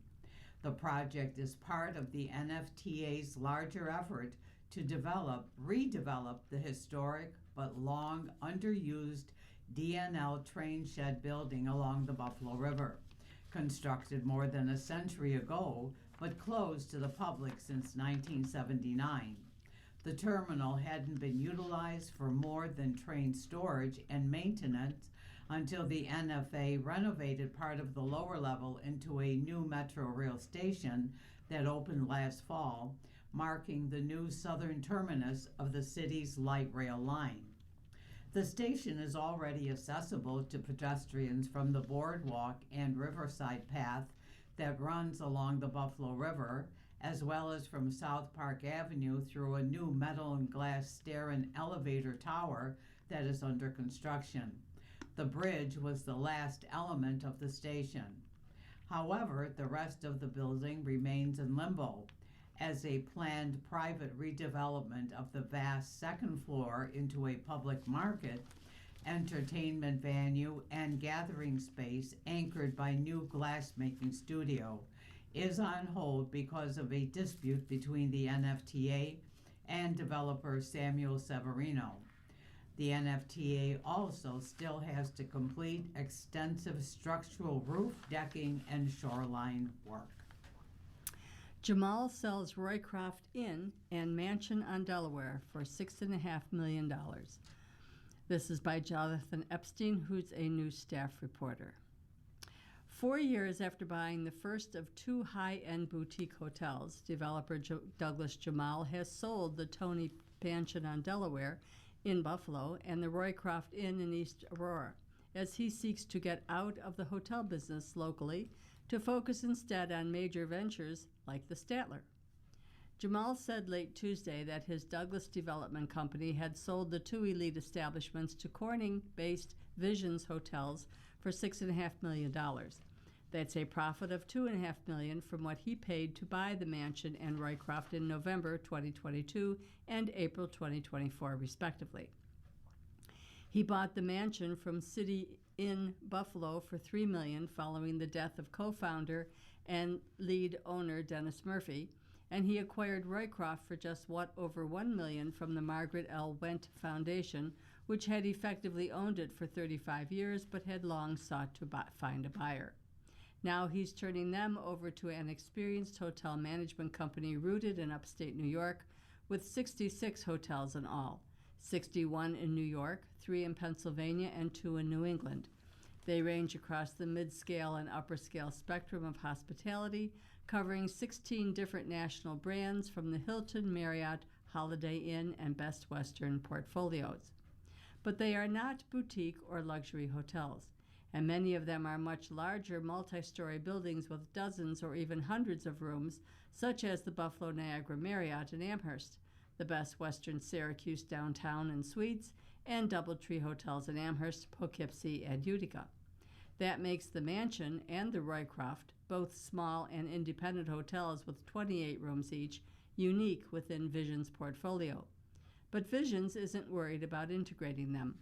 The project is part of the NFTA's larger effort to redevelop the historic but long underused DNL train shed building along the Buffalo River, constructed more than a century ago but closed to the public since 1979. The terminal hadn't been utilized for more than train storage and maintenance until the NFA renovated part of the lower level into a new Metro Rail station that opened last fall, marking the new southern terminus of the city's light rail line. The station is already accessible to pedestrians from the boardwalk and Riverside path that runs along the Buffalo River, as well as from South Park Avenue through a new metal and glass stair and elevator tower that is under construction. The bridge was the last element of the station. However, the rest of the building remains in limbo, as a planned private redevelopment of the vast second floor into a public market, entertainment venue, and gathering space anchored by new glassmaking studio is on hold because of a dispute between the NFTA and developer Samuel Severino. The NFTA also still has to complete extensive structural roof, decking, and shoreline work. Jamal sells Roycroft Inn and Mansion on Delaware for $6.5 million. This is by Jonathan Epstein, who's a new staff reporter. 4 years after buying the first of two high-end boutique hotels, developer Douglas Jamal has sold the Tony Mansion on Delaware in Buffalo and the Roycroft Inn in East Aurora, as he seeks to get out of the hotel business locally to focus instead on major ventures like the Statler. Jamal said late Tuesday that his Douglas Development Company had sold the two elite establishments to Corning-based Visions Hotels for $6.5 million. That's a profit of $2.5 million from what he paid to buy the mansion and Roycroft in November 2022 and April 2024, respectively. He bought the mansion from City Inn Buffalo for $3 million following the death of co-founder and lead owner Dennis Murphy, and he acquired Roycroft for just over $1 million from the Margaret L. Wendt Foundation, which had effectively owned it for 35 years but had long sought to find a buyer. Now he's turning them over to an experienced hotel management company rooted in upstate New York with 66 hotels in all, 61 in New York, 3 in Pennsylvania, and 2 in New England. They range across the mid-scale and upper-scale spectrum of hospitality, covering 16 different national brands from the Hilton, Marriott, Holiday Inn, and Best Western portfolios. But they are not boutique or luxury hotels, and many of them are much larger multi-story buildings with dozens or even hundreds of rooms, such as the Buffalo Niagara Marriott in Amherst, the Best Western Syracuse Downtown and Suites, and DoubleTree Hotels in Amherst, Poughkeepsie, and Utica. That makes the Mansion and the Roycroft, both small and independent hotels with 28 rooms each, unique within Visions' portfolio. But Visions isn't worried about integrating them.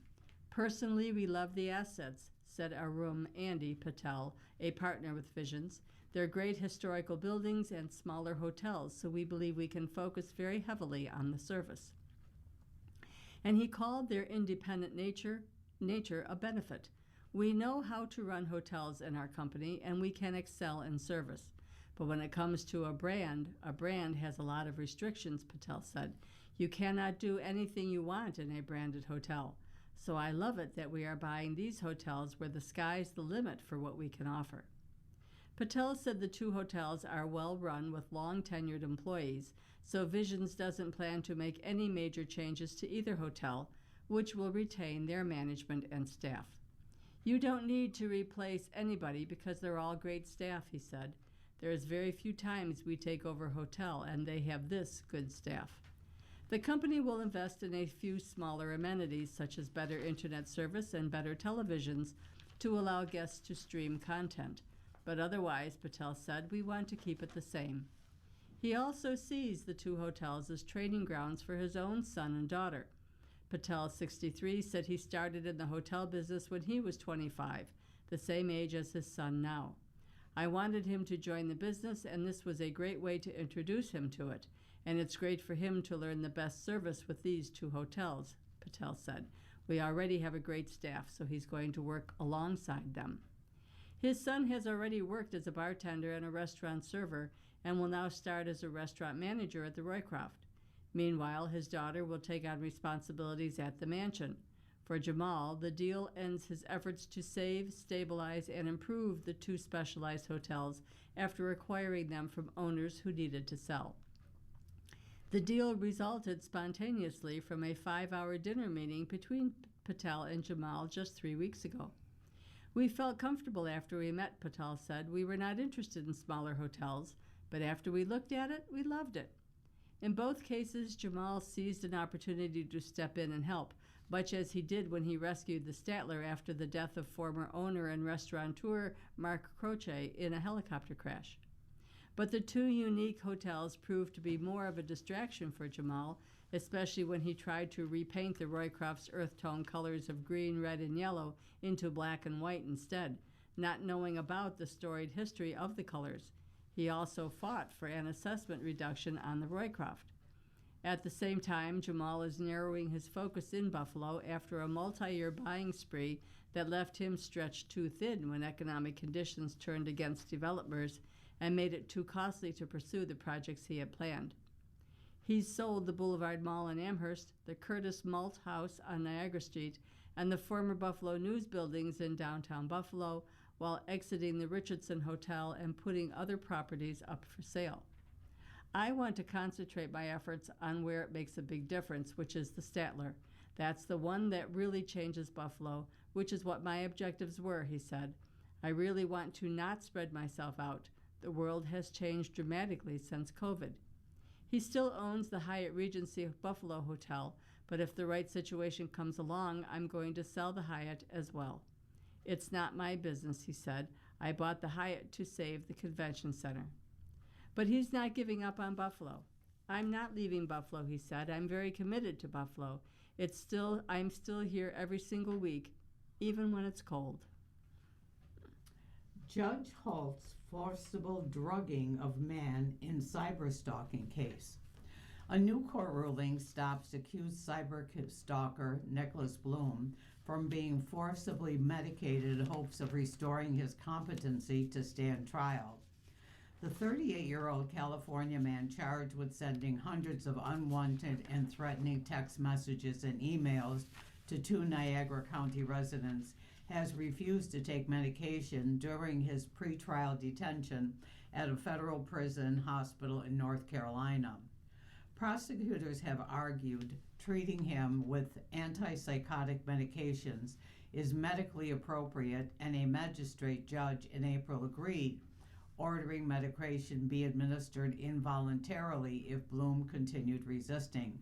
Personally, we love the assets, said Arun Andy Patel, a partner with Visions. They're great historical buildings and smaller hotels, so we believe we can focus very heavily on the service. and he called their independent nature a benefit. We know how to run hotels in our company, and we can excel in service. But when it comes to a brand has a lot of restrictions, Patel said. You cannot do anything you want in a branded hotel. So I love it that we are buying these hotels where the sky's the limit for what we can offer. Patel said the 2 hotels are well run with long-tenured employees, so Visions doesn't plan to make any major changes to either hotel, which will retain their management and staff. You don't need to replace anybody because they're all great staff, he said. There is very few times we take over a hotel and they have this good staff. The company will invest in a few smaller amenities such as better internet service and better televisions to allow guests to stream content. But otherwise, Patel said, we want to keep it the same. He also sees the 2 hotels as training grounds for his own son and daughter. Patel, 63, said he started in the hotel business when he was 25, the same age as his son now. I wanted him to join the business, and this was a great way to introduce him to it, and it's great for him to learn the best service with these 2 hotels, Patel said. We already have a great staff, so he's going to work alongside them. His son has already worked as a bartender and a restaurant server and will now start as a restaurant manager at the Roycroft. Meanwhile, his daughter will take on responsibilities at the mansion. For Jamal, the deal ends his efforts to save, stabilize, and improve the 2 specialized hotels after acquiring them from owners who needed to sell. The deal resulted spontaneously from a 5-hour dinner meeting between Patel and Jamal just 3 weeks ago. We felt comfortable after we met, Patel said. We were not interested in smaller hotels, but after we looked at it, we loved it. In both cases, Jamal seized an opportunity to step in and help, much as he did when he rescued the Statler after the death of former owner and restaurateur Mark Croce in a helicopter crash. But the 2 unique hotels proved to be more of a distraction for Jamal, especially when he tried to repaint the Roycroft's earth tone colors of green, red, and yellow into black and white instead, not knowing about the storied history of the colors. He also fought for an assessment reduction on the Roycroft. At the same time, Jamal is narrowing his focus in Buffalo after a multi-year buying spree that left him stretched too thin when economic conditions turned against developers and made it too costly to pursue the projects he had planned. He's sold the Boulevard Mall in Amherst, the Curtis Malt House on Niagara Street, and the former Buffalo News buildings in downtown Buffalo, while exiting the Richardson Hotel and putting other properties up for sale. I want to concentrate my efforts on where it makes a big difference, which is the Statler. That's the one that really changes Buffalo, which is what my objectives were, he said. I really want to not spread myself out. The world has changed dramatically since COVID. He still owns the Hyatt Regency Buffalo Hotel, but if the right situation comes along, I'm going to sell the Hyatt as well. It's not my business, he said. I bought the Hyatt to save the convention center. But he's not giving up on Buffalo. I'm not leaving Buffalo, he said. I'm very committed to Buffalo. I'm still here every single week, even when it's cold. Judge halts forcible drugging of man in cyberstalking case. A new court ruling stops accused cyber stalker Nicholas Bloom from being forcibly medicated in hopes of restoring his competency to stand trial. The 38-year-old California man charged with sending hundreds of unwanted and threatening text messages and emails to 2 Niagara County residents has refused to take medication during his pretrial detention at a federal prison hospital in North Carolina. Prosecutors have argued treating him with antipsychotic medications is medically appropriate, and a magistrate judge in April agreed, ordering medication be administered involuntarily if Bloom continued resisting.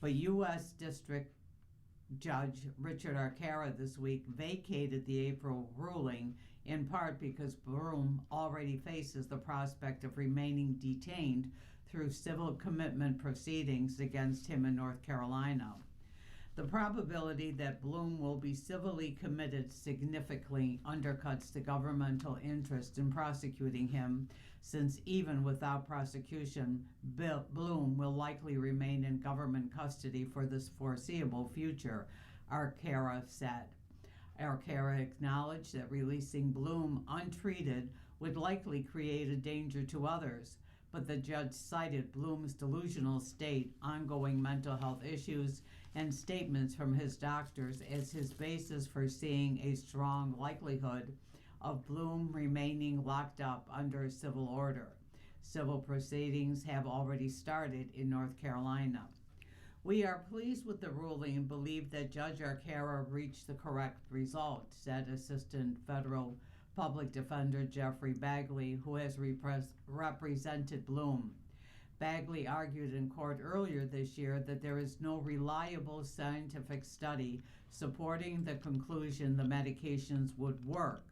But U.S. District Judge Richard Arcara this week vacated the April ruling, in part because Bloom already faces the prospect of remaining detained through civil commitment proceedings against him in North Carolina. The probability that Bloom will be civilly committed significantly undercuts the governmental interest in prosecuting him, since even without prosecution, Bloom will likely remain in government custody for the foreseeable future, Arcara said. Arcara acknowledged that releasing Bloom untreated would likely create a danger to others, but the judge cited Bloom's delusional state, ongoing mental health issues, and statements from his doctors as his basis for seeing a strong likelihood of Bloom remaining locked up under civil order. Civil proceedings have already started in North Carolina. We are pleased with the ruling and believe that Judge Arcara reached the correct result, said Assistant Federal Public Defender Jeffrey Bagley, who has represented Bloom. Bagley argued in court earlier this year that there is no reliable scientific study supporting the conclusion the medications would work.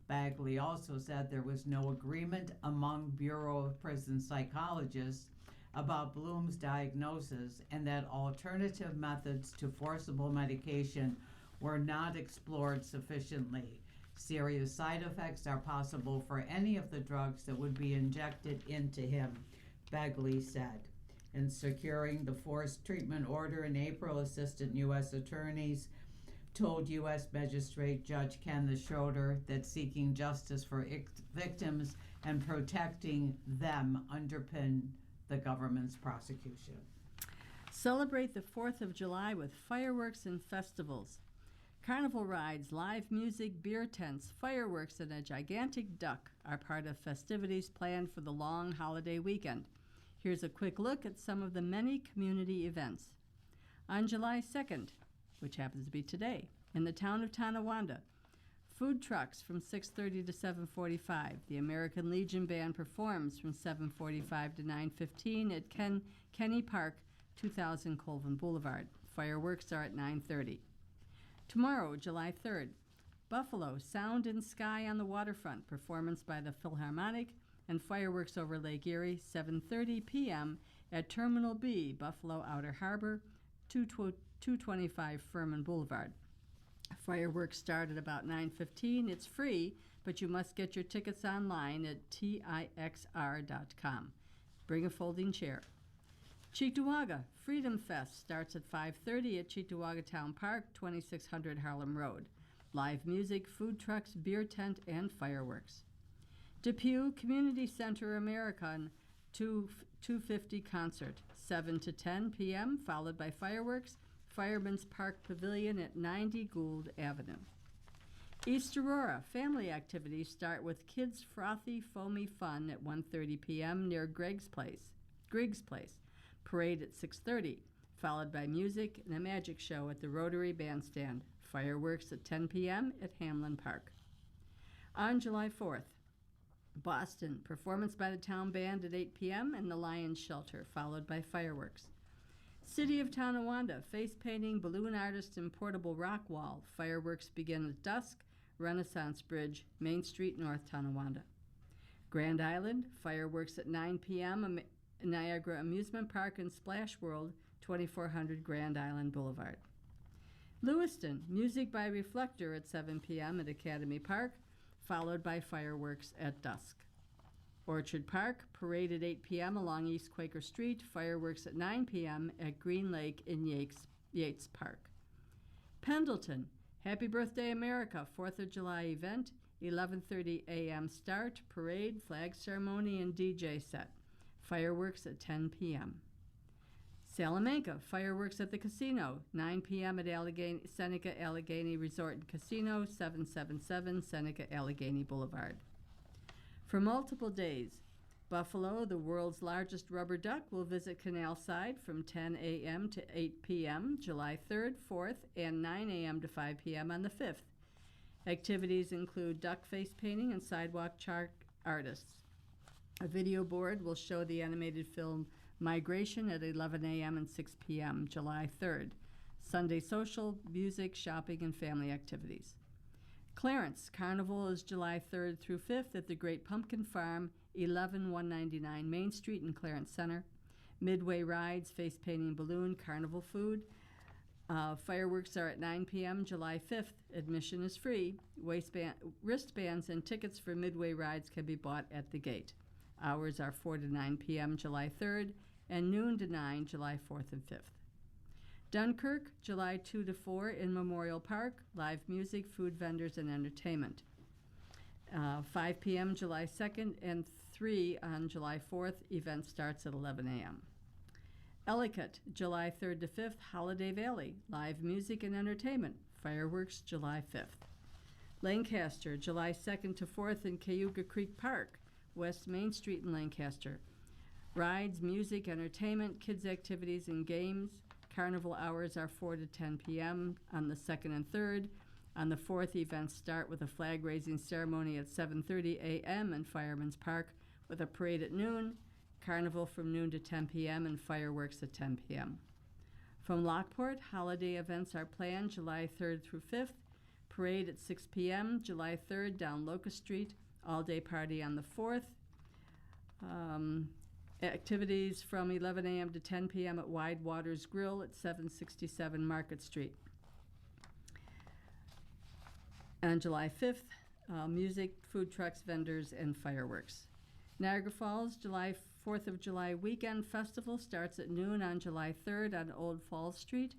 Bagley also said there was no agreement among Bureau of Prison psychologists about Bloom's diagnosis and that alternative methods to forcible medication were not explored sufficiently. Serious side effects are possible for any of the drugs that would be injected into him, Bagley said. In securing the forced treatment order in April, Assistant U.S. attorneys told U.S. Magistrate Judge Kenneth Schroeder that seeking justice for victims and protecting them underpin the government's prosecution. Celebrate the 4th of July with fireworks and festivals. Carnival rides, live music, beer tents, fireworks, and a gigantic duck are part of festivities planned for the long holiday weekend. Here's a quick look at some of the many community events. On July 2nd, which happens to be today, in the town of Tonawanda, food trucks from 6:30 to 7:45. The American Legion Band performs from 7:45 to 9:15 at Kenny Park, 2000 Colvin Boulevard. Fireworks are at 9:30. Tomorrow, July 3rd, Buffalo, Sound and Sky on the Waterfront, performance by the Philharmonic, and fireworks over Lake Erie, 7:30 p.m. at Terminal B, Buffalo Outer Harbor, 225 Furman Boulevard. Fireworks start at about 9:15. It's free, but you must get your tickets online at tixr.com. Bring a folding chair. Cheektowaga Freedom Fest starts at 5:30 at Cheektowaga Town Park, 2600 Harlem Road. Live music, food trucks, beer tent, and fireworks. Depew Community Center American 250 concert, 7 to 10 p.m., followed by fireworks, Fireman's Park Pavilion at 90 Gould Avenue. East Aurora family activities start with Kids Frothy Foamy Fun at 1:30 p.m. near Griggs Place. Parade at 6:30, followed by music and a magic show at the Rotary Bandstand. Fireworks at 10 p.m. at Hamlin Park. On July 4th, Boston, performance by the town band at 8 p.m. in the Lions Shelter, followed by fireworks. City of Tonawanda, face painting, balloon artist, and portable rock wall. Fireworks begin at dusk, Renaissance Bridge, Main Street, North Tonawanda. Grand Island, fireworks at 9 p.m. Niagara Amusement Park and Splash World, 2400 Grand Island Boulevard. Lewiston, music by Reflector at 7 p.m. at Academy Park, followed by fireworks at dusk. Orchard Park, parade at 8 p.m. along East Quaker Street, fireworks at 9 p.m. at Green Lake in Yates Park. Pendleton, Happy Birthday America, 4th of July event, 11:30 a.m. start, parade, flag ceremony, and DJ set. Fireworks at 10 p.m. Salamanca, fireworks at the casino, 9 p.m. at Seneca Allegheny Resort and Casino, 777 Seneca Allegheny Boulevard. For multiple days, Buffalo, the world's largest rubber duck, will visit Canal Side from 10 a.m. to 8 p.m., July 3rd, 4th, and 9 a.m. to 5 p.m. on the 5th. Activities include duck face painting and sidewalk chart artists. A video board will show the animated film Migration at 11 a.m. and 6 p.m., July 3rd. Sunday social, music, shopping, and family activities. Clarence, Carnival is July 3rd through 5th at the Great Pumpkin Farm, 11199 Main Street in Clarence Center. Midway rides, face painting balloon, carnival food, Fireworks are at 9 p.m. July 5th. Admission is free. Wristbands and tickets for Midway rides can be bought at the gate. Hours are 4 to 9 p.m. July 3rd and noon to 9 July 4th and 5th. Dunkirk, July 2 to 4 in Memorial Park. Live music, food vendors, and entertainment. 5 p.m. July 2nd and 3 on July 4th. Event starts at 11 a.m. Ellicott, July 3rd to 5th, Holiday Valley, live music and entertainment, fireworks July 5th. Lancaster, July 2nd to 4th in Cayuga Creek Park, West Main Street in Lancaster. Rides, music, entertainment, kids' activities, and games. Carnival hours are 4 to 10 p.m. on the 2nd and 3rd. On the 4th, events start with a flag-raising ceremony at 7:30 a.m. in Fireman's Park with a parade at noon. Carnival from noon to 10 p.m. and fireworks at 10 p.m. From Lockport, holiday events are planned July 3rd through 5th. Parade at 6 p.m. July 3rd down Locust Street. All-day party on the 4th. Activities from 11 a.m. to 10 p.m. at Wide Waters Grill at 767 Market Street. On July 5th, music, food trucks, vendors, and fireworks. Niagara Falls, July 4th of July weekend festival starts at noon on July 3rd on Old Falls Street.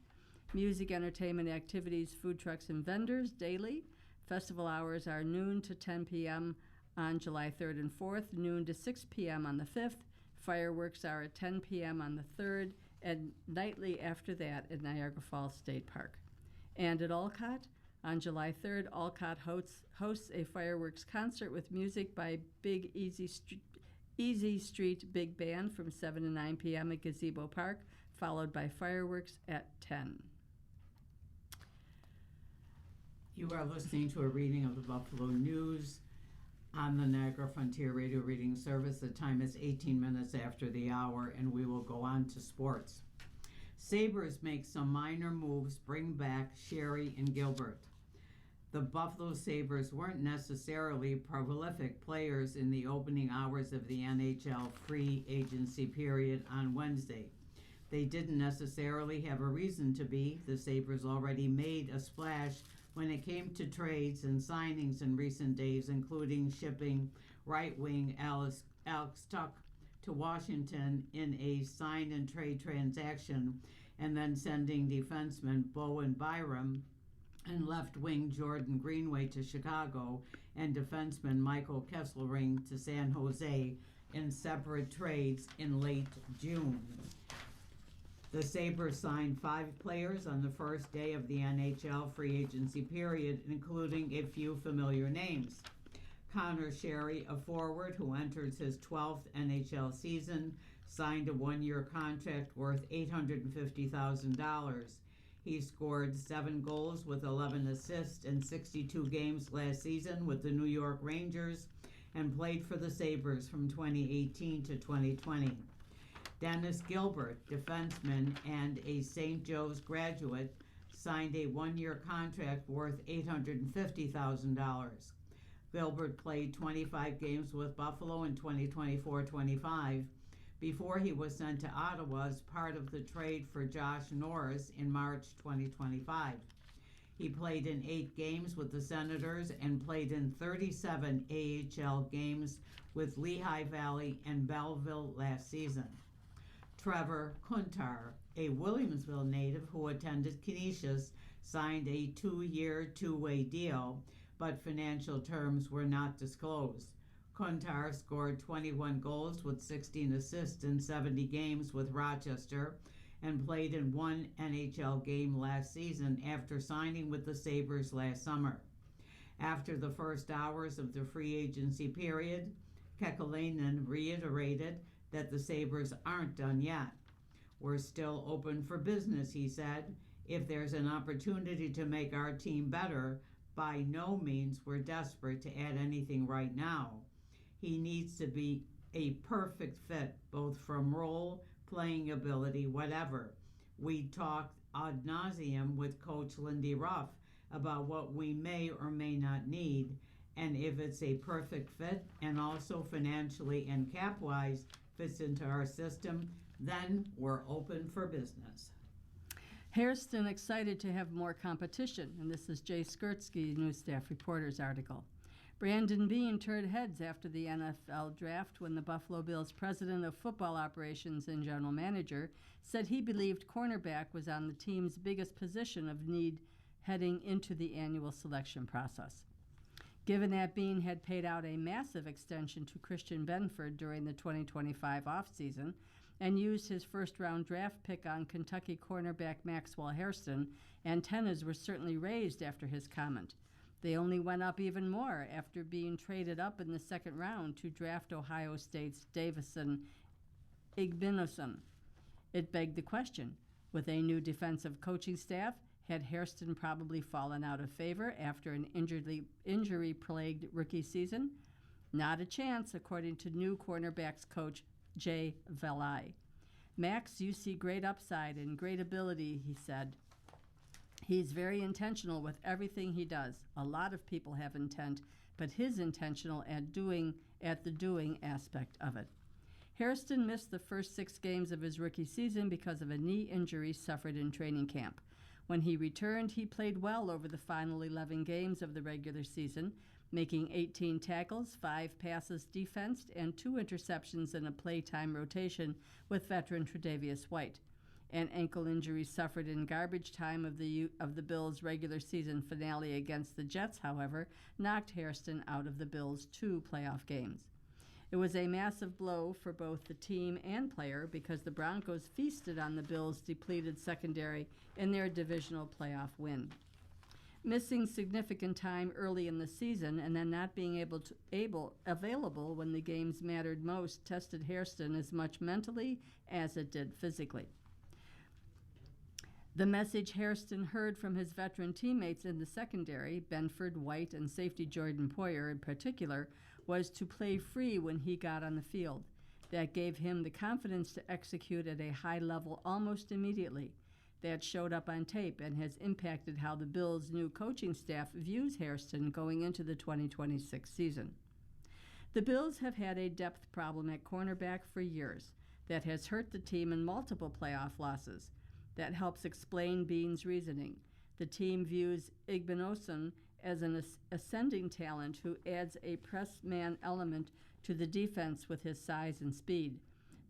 Music, entertainment, activities, food trucks, and vendors daily. Festival hours are noon to 10 p.m. on July 3rd and 4th, noon to 6 p.m. on the 5th. Fireworks are at 10 p.m. on the 3rd, and nightly after that at Niagara Falls State Park. And at Olcott, on July 3rd, Olcott hosts a fireworks concert with music by Big Easy Street Big Band from 7 to 9 p.m. at Gazebo Park, followed by fireworks at 10. You are listening to a reading of the Buffalo News on the Niagara Frontier Radio Reading Service. The time is 18 minutes after the hour, and we will go on to sports. Sabres make some minor moves, bring back Sherry and Gilbert. The Buffalo Sabres weren't necessarily prolific players in the opening hours of the NHL free agency period on Wednesday. They didn't necessarily have a reason to be. The Sabres already made a splash when it came to trades and signings in recent days, including shipping right wing Alex Tuch to Washington in a sign and trade transaction, and then sending defenseman Bowen Byram and left wing Jordan Greenway to Chicago and defenseman Michael Kesselring to San Jose in separate trades in late June. The Sabres signed 5 players on the first day of the NHL free agency period, including a few familiar names. Connor Sherry, a forward who enters his 12th NHL season, signed a 1-year contract worth $850,000. He scored 7 goals with 11 assists in 62 games last season with the New York Rangers and played for the Sabres from 2018 to 2020. Dennis Gilbert, defenseman and a St. Joe's graduate, signed a 1-year contract worth $850,000. Gilbert played 25 games with Buffalo in 2024-25 before he was sent to Ottawa as part of the trade for Josh Norris in March 2025. He played in 8 games with the Senators and played in 37 AHL games with Lehigh Valley and Belleville last season. Trevor Kuntar, a Williamsville native who attended Canisius, signed a 2-year, 2-way deal, but financial terms were not disclosed. Kuntar scored 21 goals with 16 assists in 70 games with Rochester and played in 1 NHL game last season after signing with the Sabres last summer. After the first hours of the free agency period, Kekalainen reiterated that the Sabres aren't done yet. We're still open for business, he said. If there's an opportunity to make our team better, by no means we're desperate to add anything right now. He needs to be a perfect fit, both from role, playing ability, whatever. We talked ad nauseum with Coach Lindy Ruff about what we may or may not need, and if it's a perfect fit and also financially and cap-wise fits into our system, then we're open for business. Hairston excited to have more competition, and this is Jay Skirtsky, News Staff Reporter's article. Brandon Beane turned heads after the NFL draft when the Buffalo Bills president of football operations and general manager said he believed cornerback was on the team's biggest position of need heading into the annual selection process. Given that Beane had paid out a massive extension to Christian Benford during the 2025 offseason and used his first-round draft pick on Kentucky cornerback Maxwell Hairston, antennas were certainly raised after his comment. They only went up even more after being traded up in the second round to draft Ohio State's Davison Igbinosun. It begged the question, with a new defensive coaching staff, had Hairston probably fallen out of favor after an injury-plagued rookie season? Not a chance, according to new cornerbacks coach Jay Valai. Max, you see great upside and great ability, he said. He's very intentional with everything he does. A lot of people have intent, but he's intentional at the doing aspect of it. Hairston missed the first 6 games of his rookie season because of a knee injury suffered in training camp. When he returned, he played well over the final 11 games of the regular season, making 18 tackles, 5 passes defensed, and 2 interceptions in a playtime rotation with veteran Tre'Davious White. An ankle injury suffered in garbage time of the Bills' regular season finale against the Jets, however, knocked Hairston out of the Bills' 2 playoff games. It was a massive blow for both the team and player because the Broncos feasted on the Bills' depleted secondary in their divisional playoff win. Missing significant time early in the season and then not being available when the games mattered most tested Hairston as much mentally as it did physically. The message Hairston heard from his veteran teammates in the secondary, Benford, White, and safety Jordan Poyer in particular, was to play free when he got on the field. That gave him the confidence to execute at a high level almost immediately. That showed up on tape and has impacted how the Bills' new coaching staff views Hairston going into the 2026 season. The Bills have had a depth problem at cornerback for years that has hurt the team in multiple playoff losses. That helps explain Beane's reasoning. The team views Igbinosun as an ascending talent who adds a press man element to the defense with his size and speed.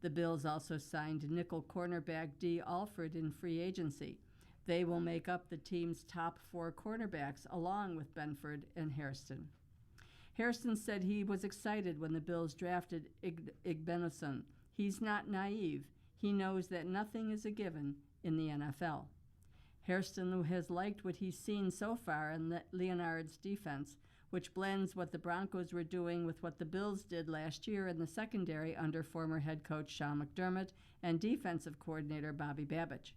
The Bills also signed nickel cornerback Dee Alford in free agency. They will make up the team's top 4 cornerbacks along with Benford and Hairston. Hairston said he was excited when the Bills drafted Igbinosun. He's not naive. He knows that nothing is a given in the NFL. Hairston has liked what he's seen so far in Leonard's defense, which blends what the Broncos were doing with what the Bills did last year in the secondary under former head coach Sean McDermott and defensive coordinator Bobby Babich.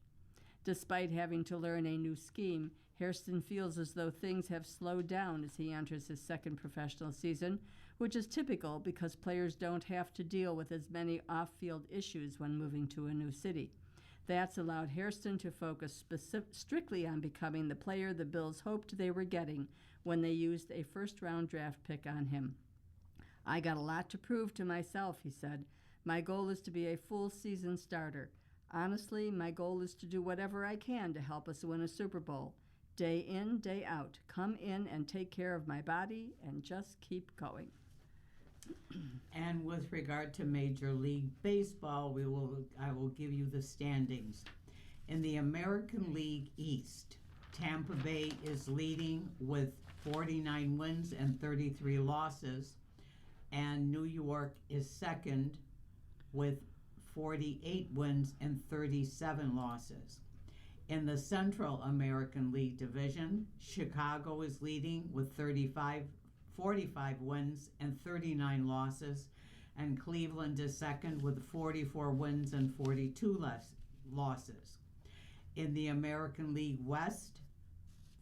Despite having to learn a new scheme, Hairston feels as though things have slowed down as he enters his second professional season, which is typical because players don't have to deal with as many off-field issues when moving to a new city. That's allowed Hairston to focus strictly on becoming the player the Bills hoped they were getting when they used a first-round draft pick on him. I got a lot to prove to myself, he said. My goal is to be a full-season starter. Honestly, my goal is to do whatever I can to help us win a Super Bowl. Day in, day out. Come in and take care of my body and just keep going. And with regard to Major League Baseball, I will give you the standings. In the American League East, Tampa Bay is leading with 49 wins and 33 losses, and New York is second with 48 wins and 37 losses. In the Central American League Division, Chicago is leading with 45 wins and 39 losses, and Cleveland is second with 44 wins and 42 losses. In the American League West,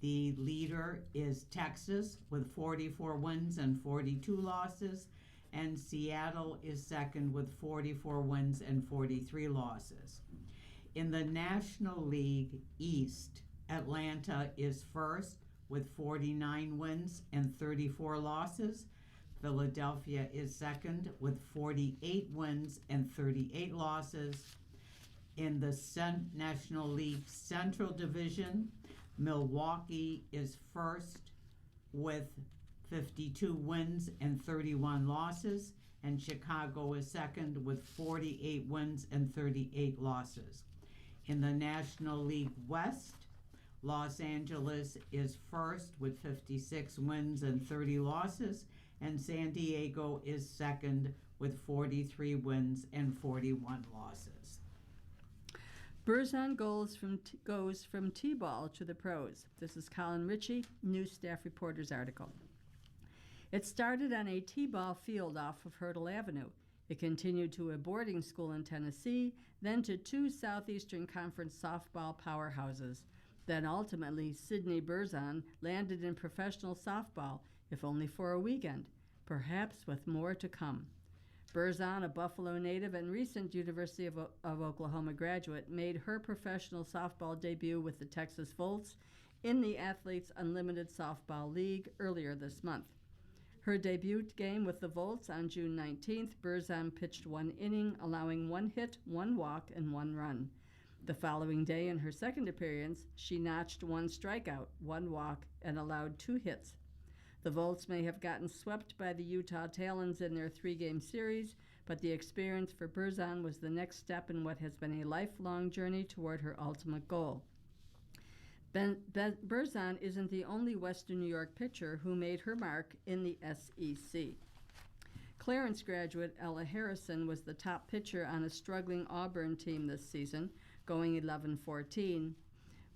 the leader is Texas with 44 wins and 42 losses, and Seattle is second with 44 wins and 43 losses. In the National League East, Atlanta is first with 49 wins and 34 losses. Philadelphia is second with 48 wins and 38 losses. In the National League Central Division, Milwaukee is first with 52 wins and 31 losses, and Chicago is second with 48 wins and 38 losses. In the National League West, Los Angeles is first with 56 wins and 30 losses, and San Diego is second with 43 wins and 41 losses. Burzon goes from T-ball to the pros. This is Colin Ritchie, News Staff Reporter's article. It started on a T-ball field off of Hurdle Avenue. It continued to a boarding school in Tennessee, then to two Southeastern Conference softball powerhouses. Then ultimately, Sidney Burzon landed in professional softball, if only for a weekend, perhaps with more to come. Burzon, a Buffalo native and recent University of Oklahoma graduate, made her professional softball debut with the Texas Volts in the Athletes Unlimited Softball League earlier this month. Her debut game with the Volts on June 19th, Burzon pitched one inning, allowing one hit, one walk, and one run. The following day, in her second appearance, she notched one strikeout, one walk, and allowed two hits. The Volts may have gotten swept by the Utah Talons in their three-game series, but the experience for Burzon was the next step in what has been a lifelong journey toward her ultimate goal. Burzon isn't the only Western New York pitcher who made her mark in the SEC. Clarence graduate Ella Harrison was the top pitcher on a struggling Auburn team this season, going 11-14,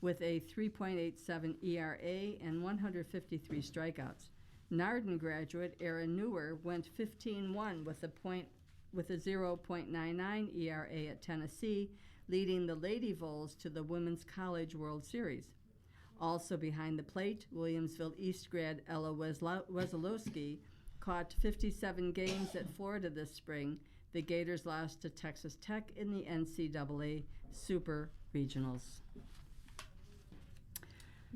with a 3.87 ERA and 153 strikeouts. Narden graduate Aaron Newer went 15-1 with a 0.99 ERA at Tennessee, leading the Lady Vols to the Women's College World Series. Also behind the plate, Williamsville East grad Ella Wesolowski caught 57 games at Florida this spring. The Gators lost to Texas Tech in the NCAA Super Regionals.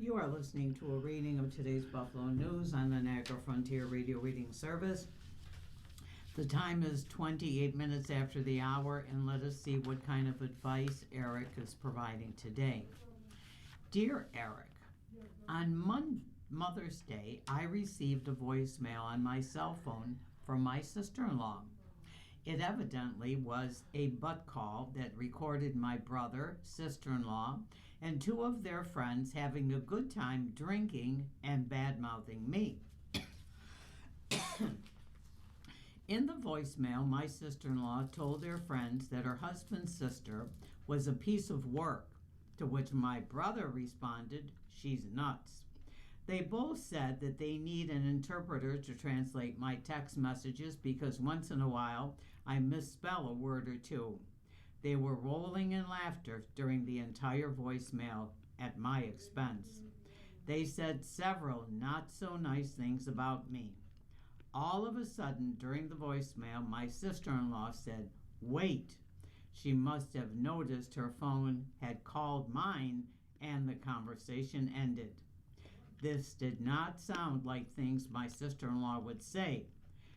You are listening to a reading of today's Buffalo News on the Niagara Frontier Radio Reading Service. The time is 28 minutes after the hour, and let us see what kind of advice Eric is providing today. Dear Eric, on Mother's Day, I received a voicemail on my cell phone from my sister-in-law. It evidently was a butt call that recorded my brother, sister-in-law, and two of their friends having a good time drinking and bad-mouthing me. In the voicemail, my sister-in-law told their friends that her husband's sister was a piece of work, to which my brother responded, "She's nuts." They both said that they need an interpreter to translate my text messages because once in a while I misspell a word or two. They were rolling in laughter during the entire voicemail at my expense. They said several not so nice things about me. All of a sudden during the voicemail, my sister-in-law said, "Wait." She must have noticed her phone had called mine and the conversation ended. This did not sound like things my sister-in-law would say.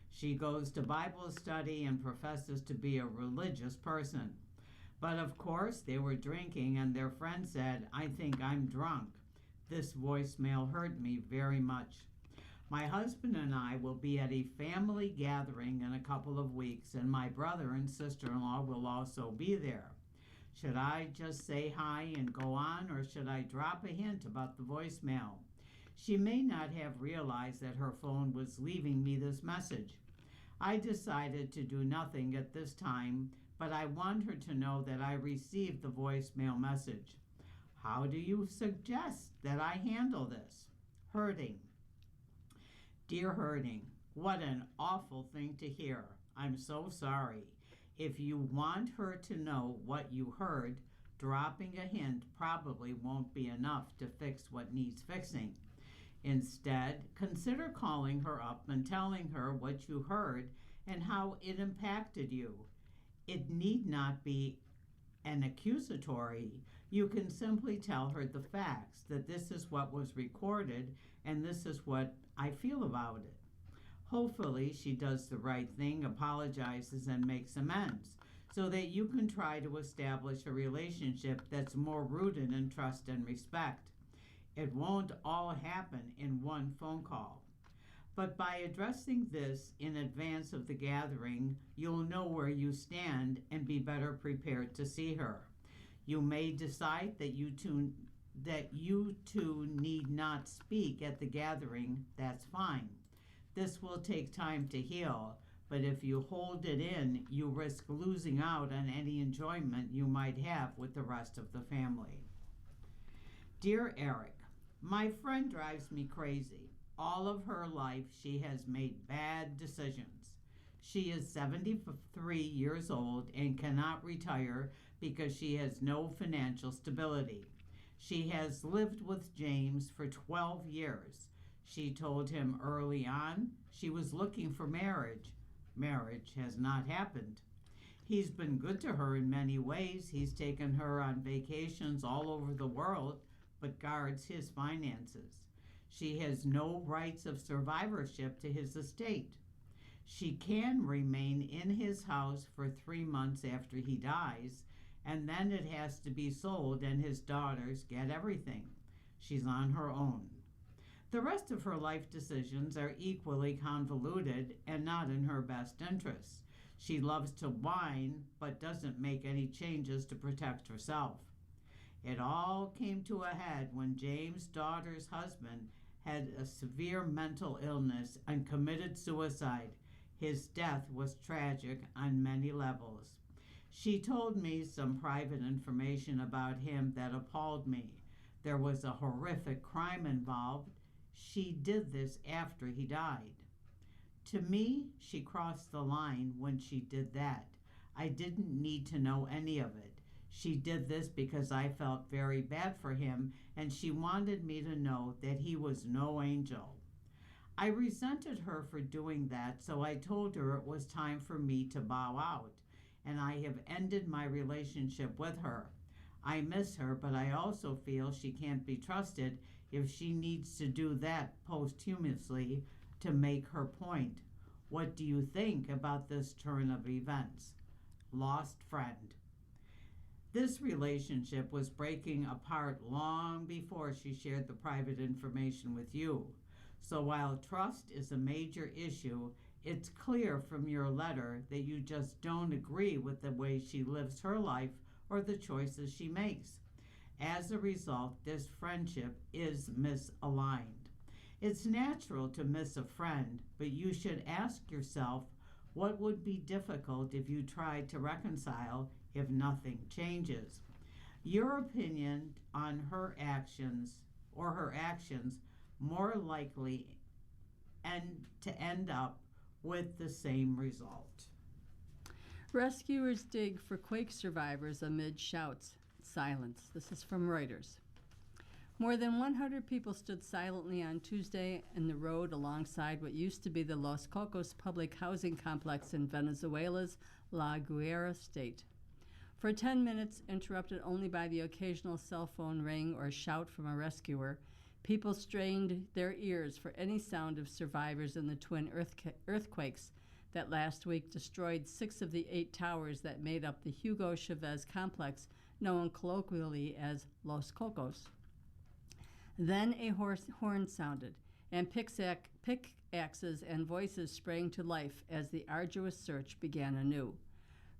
She goes to Bible study and professes to be a religious person. But of course, they were drinking and their friend said, "I think I'm drunk." This voicemail hurt me very much. My husband and I will be at a family gathering in a couple of weeks, and my brother and sister-in-law will also be there. Should I just say hi and go on, or should I drop a hint about the voicemail? She may not have realized that her phone was leaving me this message. I decided to do nothing at this time, but I want her to know that I received the voicemail message. How do you suggest that I handle this? Hurting. Dear Hurting, what an awful thing to hear. I'm so sorry. If you want her to know what you heard, dropping a hint probably won't be enough to fix what needs fixing. Instead, consider calling her up and telling her what you heard and how it impacted you. It need not be an accusatory. You can simply tell her the facts, that this is what was recorded and this is what I feel about it. Hopefully she does the right thing, apologizes, and makes amends. so that you can try to establish a relationship that's more rooted in trust and respect. It won't all happen in one phone call. But by addressing this in advance of the gathering, you'll know where you stand and be better prepared to see her. You may decide that you two need not speak at the gathering. That's fine. This will take time to heal, but if you hold it in, you risk losing out on any enjoyment you might have with the rest of the family. Dear Eric, my friend drives me crazy. All of her life, she has made bad decisions. She is 73 years old and cannot retire because she has no financial stability. She has lived with James for 12 years. She told him early on she was looking for marriage. Marriage has not happened. He's been good to her in many ways. He's taken her on vacations all over the world, but guards his finances. She has no rights of survivorship to his estate. She can remain in his house for 3 months after he dies, and then it has to be sold and his daughters get everything. She's on her own. The rest of her life decisions are equally convoluted and not in her best interests. She loves to whine, but doesn't make any changes to protect herself. It all came to a head when James' daughter's husband had a severe mental illness and committed suicide. His death was tragic on many levels. She told me some private information about him that appalled me. There was a horrific crime involved. She did this after he died. To me, she crossed the line when she did that. I didn't need to know any of it. She did this because I felt very bad for him, and she wanted me to know that he was no angel. I resented her for doing that, so I told her it was time for me to bow out, and I have ended my relationship with her. I miss her, but I also feel she can't be trusted if she needs to do that posthumously to make her point. What do you think about this turn of events? Lost friend. This relationship was breaking apart long before she shared the private information with you. So while trust is a major issue, it's clear from your letter that you just don't agree with the way she lives her life or the choices she makes. As a result, this friendship is misaligned. It's natural to miss a friend, but you should ask yourself what would be difficult if you tried to reconcile if nothing changes. Your opinion on her actions more likely to end up with the same result. Rescuers dig for quake survivors amid shouts. Silence. This is from Reuters. More than 100 people stood silently on Tuesday in the road alongside what used to be the Los Cocos public housing complex in Venezuela's La Guaira state. For 10 minutes, interrupted only by the occasional cell phone ring or shout from a rescuer, people strained their ears for any sound of survivors in the twin earthquakes that last week destroyed 6 of the 8 towers that made up the Hugo Chavez complex, known colloquially as Los Cocos. Then a horn sounded, and pickaxes and voices sprang to life as the arduous search began anew.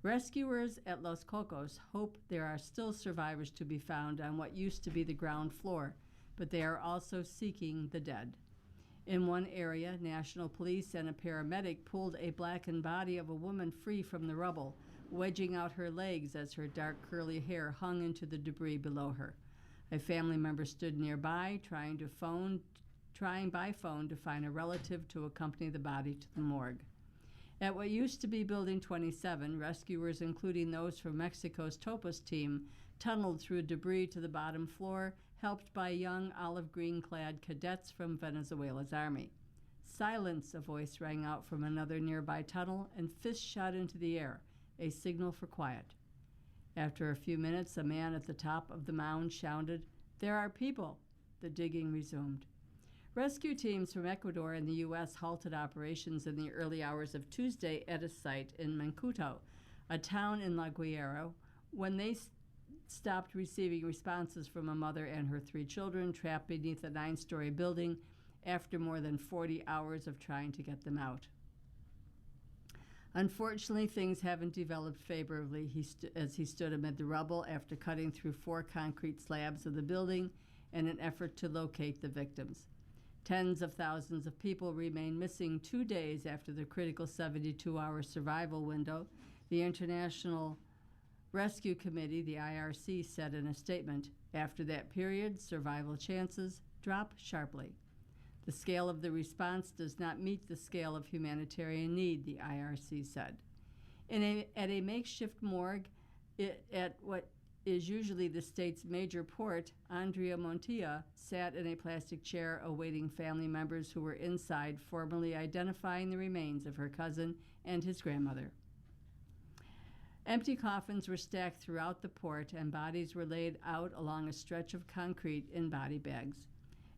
Rescuers at Los Cocos hope there are still survivors to be found on what used to be the ground floor, but they are also seeking the dead. In one area, National Police and a paramedic pulled a blackened body of a woman free from the rubble, wedging out her legs as her dark curly hair hung into the debris below her. A family member stood nearby, trying by phone to find a relative to accompany the body to the morgue. At what used to be Building 27, rescuers, including those from Mexico's Topos team, tunneled through debris to the bottom floor, helped by young olive green-clad cadets from Venezuela's army. Silence, a voice rang out from another nearby tunnel, and fists shot into the air, a signal for quiet. After a few minutes, a man at the top of the mound shouted, "There are people." The digging resumed. Rescue teams from Ecuador and the U.S. halted operations in the early hours of Tuesday at a site in Mancuto, a town in La Guaira, when they stopped receiving responses from a mother and her 3 children trapped beneath a 9-story building after more than 40 hours of trying to get them out. Unfortunately, things haven't developed favorably as he stood amid the rubble after cutting through 4 concrete slabs of the building in an effort to locate the victims. Tens of thousands of people remain missing 2 days after the critical 72-hour survival window, the International Rescue Committee, the IRC, said in a statement. After that period, survival chances drop sharply. The scale of the response does not meet the scale of humanitarian need, the IRC said. At a makeshift morgue at what is usually the state's major port, Andrea Montilla sat in a plastic chair awaiting family members who were inside, formally identifying the remains of her cousin and his grandmother. Empty coffins were stacked throughout the port, and bodies were laid out along a stretch of concrete in body bags.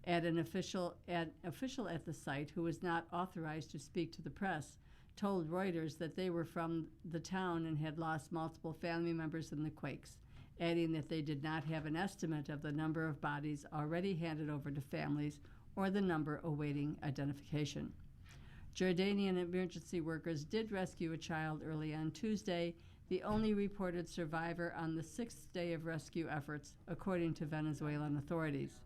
An official at the site, who was not authorized to speak to the press, told Reuters that they were from the town and had lost multiple family members in the quakes, adding that they did not have an estimate of the number of bodies already handed over to families or the number awaiting identification. Jordanian emergency workers did rescue a child early on Tuesday, the only reported survivor on the 6th day of rescue efforts, according to Venezuelan authorities.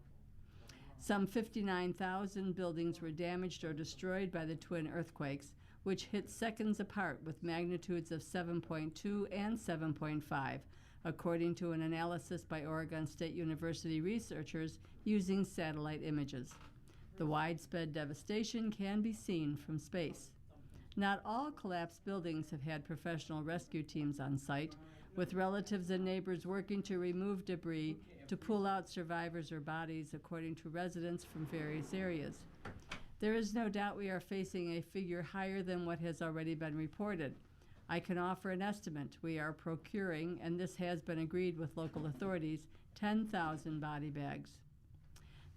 Some 59,000 buildings were damaged or destroyed by the twin earthquakes, which hit seconds apart with magnitudes of 7.2 and 7.5, according to an analysis by Oregon State University researchers using satellite images. The widespread devastation can be seen from space. Not all collapsed buildings have had professional rescue teams on site, with relatives and neighbors working to remove debris to pull out survivors or bodies, according to residents from various areas. There is no doubt we are facing a figure higher than what has already been reported. I can offer an estimate. We are procuring, and this has been agreed with local authorities, 10,000 body bags.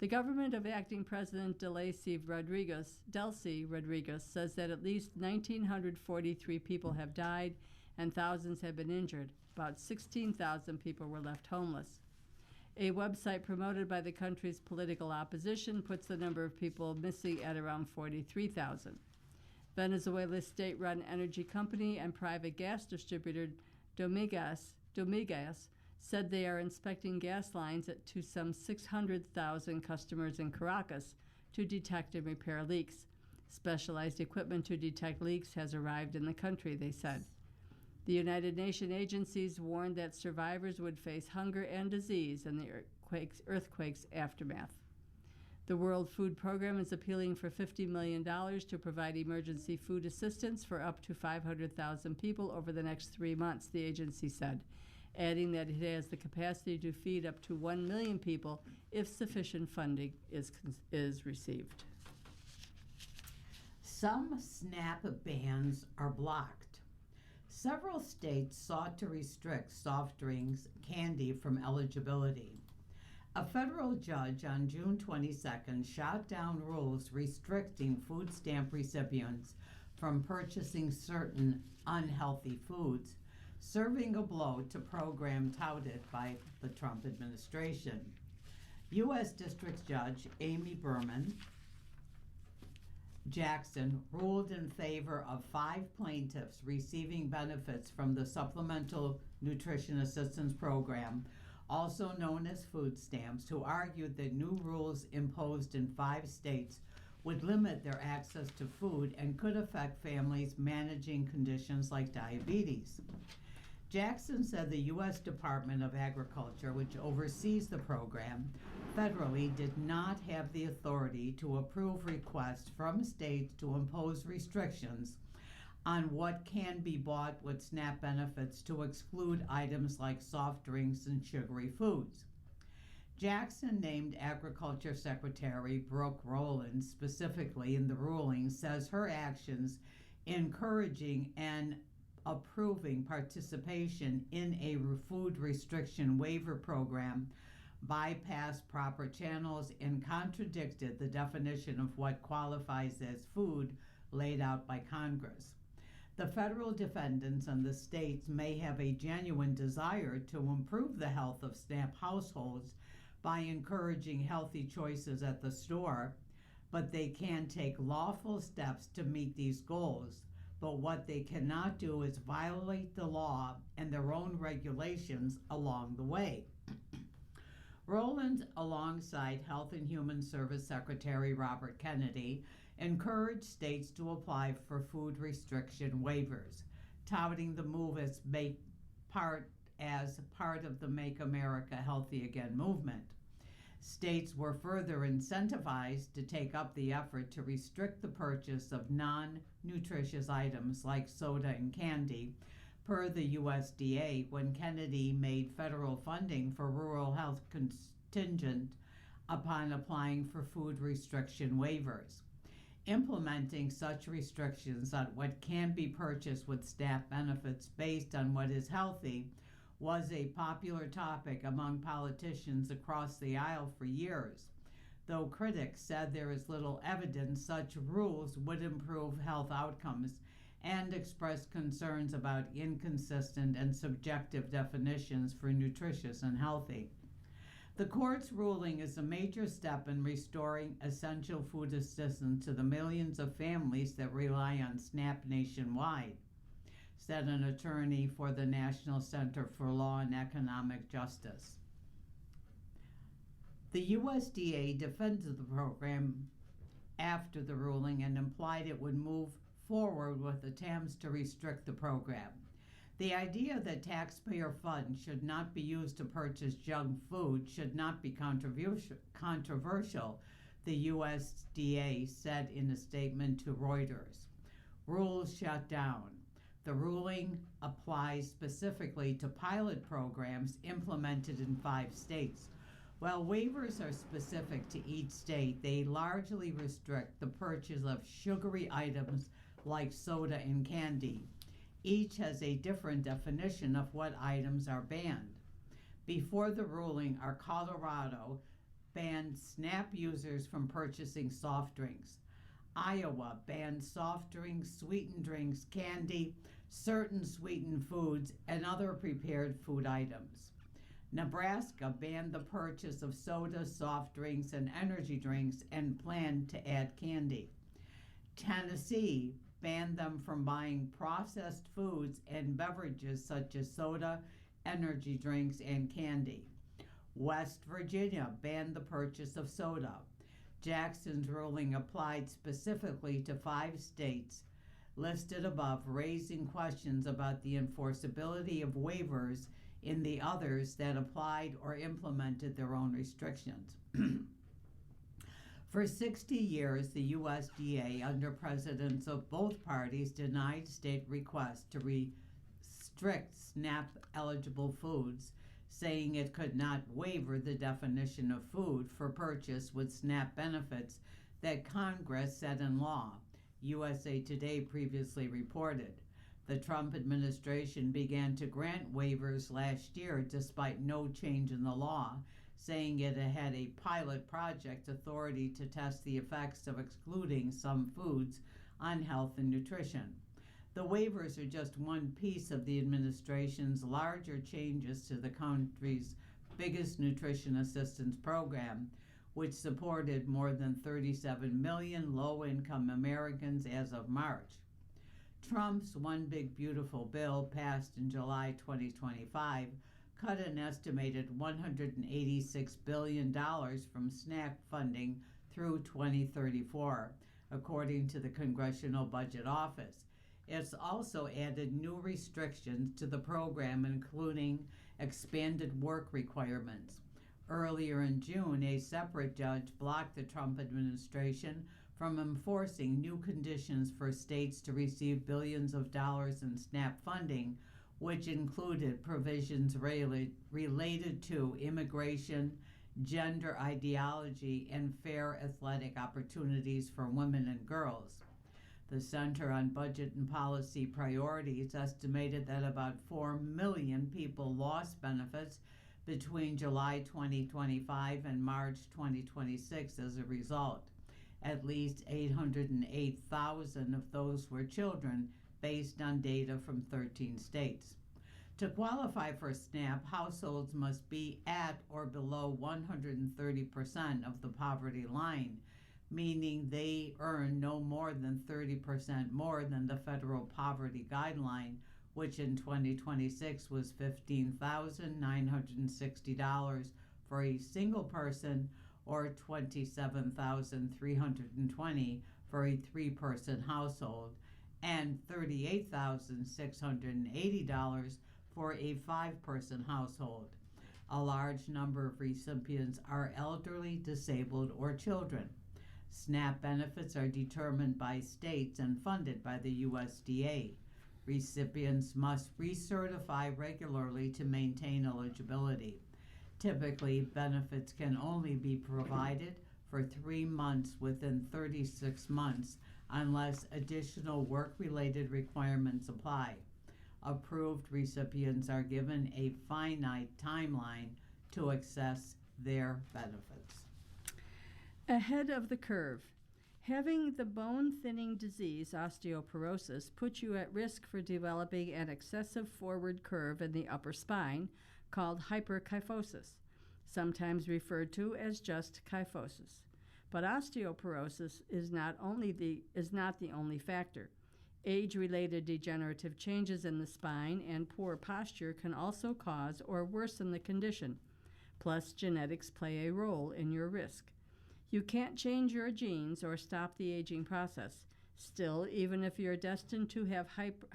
The government of acting President Delcy Rodriguez says that at least 1,943 people have died and thousands have been injured. About 16,000 people were left homeless. A website promoted by the country's political opposition puts the number of people missing at around 43,000. Venezuela's state-run energy company and private gas distributor Domingas said they are inspecting gas lines to some 600,000 customers in Caracas to detect and repair leaks. Specialized equipment to detect leaks has arrived in the country, they said. The United Nations agencies warned that survivors would face hunger and disease in the earthquake's aftermath. The World Food Program is appealing for $50 million to provide emergency food assistance for up to 500,000 people over the next 3 months, the agency said, adding that it has the capacity to feed up to 1 million people if sufficient funding is received. Some SNAP bans are blocked. Several states sought to restrict soft drinks, candy from eligibility. A federal judge on June 22nd shot down rules restricting food stamp recipients from purchasing certain unhealthy foods, serving a blow to program touted by the Trump administration. U.S. District Judge Amy Berman Jackson ruled in favor of 5 plaintiffs receiving benefits from the Supplemental Nutrition Assistance Program, also known as food stamps, who argued that new rules imposed in 5 states would limit their access to food and could affect families managing conditions like diabetes. Jackson said the U.S. Department of Agriculture, which oversees the program, federally did not have the authority to approve requests from states to impose restrictions on what can be bought with SNAP benefits to exclude items like soft drinks and sugary foods. Jackson named Agriculture Secretary Brooke Rowland specifically in the ruling, says her actions encouraging and approving participation in a food restriction waiver program bypassed proper channels and contradicted the definition of what qualifies as food laid out by Congress. The federal defendants and the states may have a genuine desire to improve the health of SNAP households by encouraging healthy choices at the store, but they can take lawful steps to meet these goals. But what they cannot do is violate the law and their own regulations along the way. Rowland, alongside Health and Human Service Secretary Robert Kennedy, encouraged states to apply for food restriction waivers, touting the move as part of the Make America Healthy Again movement. States were further incentivized to take up the effort to restrict the purchase of non-nutritious items like soda and candy, per the USDA, when Kennedy made federal funding for rural health contingent upon applying for food restriction waivers. Implementing such restrictions on what can be purchased with SNAP benefits based on what is healthy was a popular topic among politicians across the aisle for years, though critics said there is little evidence such rules would improve health outcomes and expressed concerns about inconsistent and subjective definitions for nutritious and healthy. The court's ruling is a major step in restoring essential food assistance to the millions of families that rely on SNAP nationwide, said an attorney for the National Center for Law and Economic Justice. The USDA defended the program after the ruling and implied it would move forward with attempts to restrict the program. The idea that taxpayer funds should not be used to purchase junk food should not be controversial, the USDA said in a statement to Reuters. Rules shut down. The ruling applies specifically to pilot programs implemented in 5 states. While waivers are specific to each state, they largely restrict the purchase of sugary items like soda and candy. Each has a different definition of what items are banned. Before the ruling, Colorado banned SNAP users from purchasing soft drinks. Iowa banned soft drinks, sweetened drinks, candy, certain sweetened foods, and other prepared food items. Nebraska banned the purchase of soda, soft drinks, and energy drinks and planned to add candy. Tennessee banned them from buying processed foods and beverages such as soda, energy drinks, and candy. West Virginia banned the purchase of soda. Jackson's ruling applied specifically to 5 states listed above, raising questions about the enforceability of waivers in the others that applied or implemented their own restrictions. For 60 years, the USDA, under presidents of both parties, denied state requests to restrict SNAP-eligible foods, saying it could not waiver the definition of food for purchase with SNAP benefits that Congress set in law, USA Today previously reported. The Trump administration began to grant waivers last year despite no change in the law, saying it had a pilot project authority to test the effects of excluding some foods on health and nutrition. The waivers are just one piece of the administration's larger changes to the country's biggest nutrition assistance program, which supported more than 37 million low-income Americans as of March. Trump's One Big Beautiful Bill, passed in July 2025, cut an estimated $186 billion from SNAP funding through 2034, according to the Congressional Budget Office. It's also added new restrictions to the program, including expanded work requirements. Earlier in June, a separate judge blocked the Trump administration from enforcing new conditions for states to receive billions of dollars in SNAP funding, which included provisions related to immigration, gender ideology, and fair athletic opportunities for women and girls. The Center on Budget and Policy Priorities estimated that about 4 million people lost benefits between July 2025 and March 2026 as a result. At least 808,000 of those were children, based on data from 13 states. To qualify for SNAP, households must be at or below 130% of the poverty line, meaning they earn no more than 30% more than the federal poverty guideline, which in 2026 was $15,960 for a single person or $27,320 for a three-person household and $38,680 for a five-person household. A large number of recipients are elderly, disabled, or children. SNAP benefits are determined by states and funded by the USDA. Recipients must recertify regularly to maintain eligibility. Typically, benefits can only be provided for 3 months within 36 months unless additional work-related requirements apply. Approved recipients are given a finite timeline to access their benefits. Ahead of the curve. Having the bone-thinning disease osteoporosis puts you at risk for developing an excessive forward curve in the upper spine called hyperkyphosis, sometimes referred to as just kyphosis. But osteoporosis is not the only factor. Age-related degenerative changes in the spine and poor posture can also cause or worsen the condition. Plus, genetics play a role in your risk. You can't change your genes or stop the aging process. Still, even if you're destined to have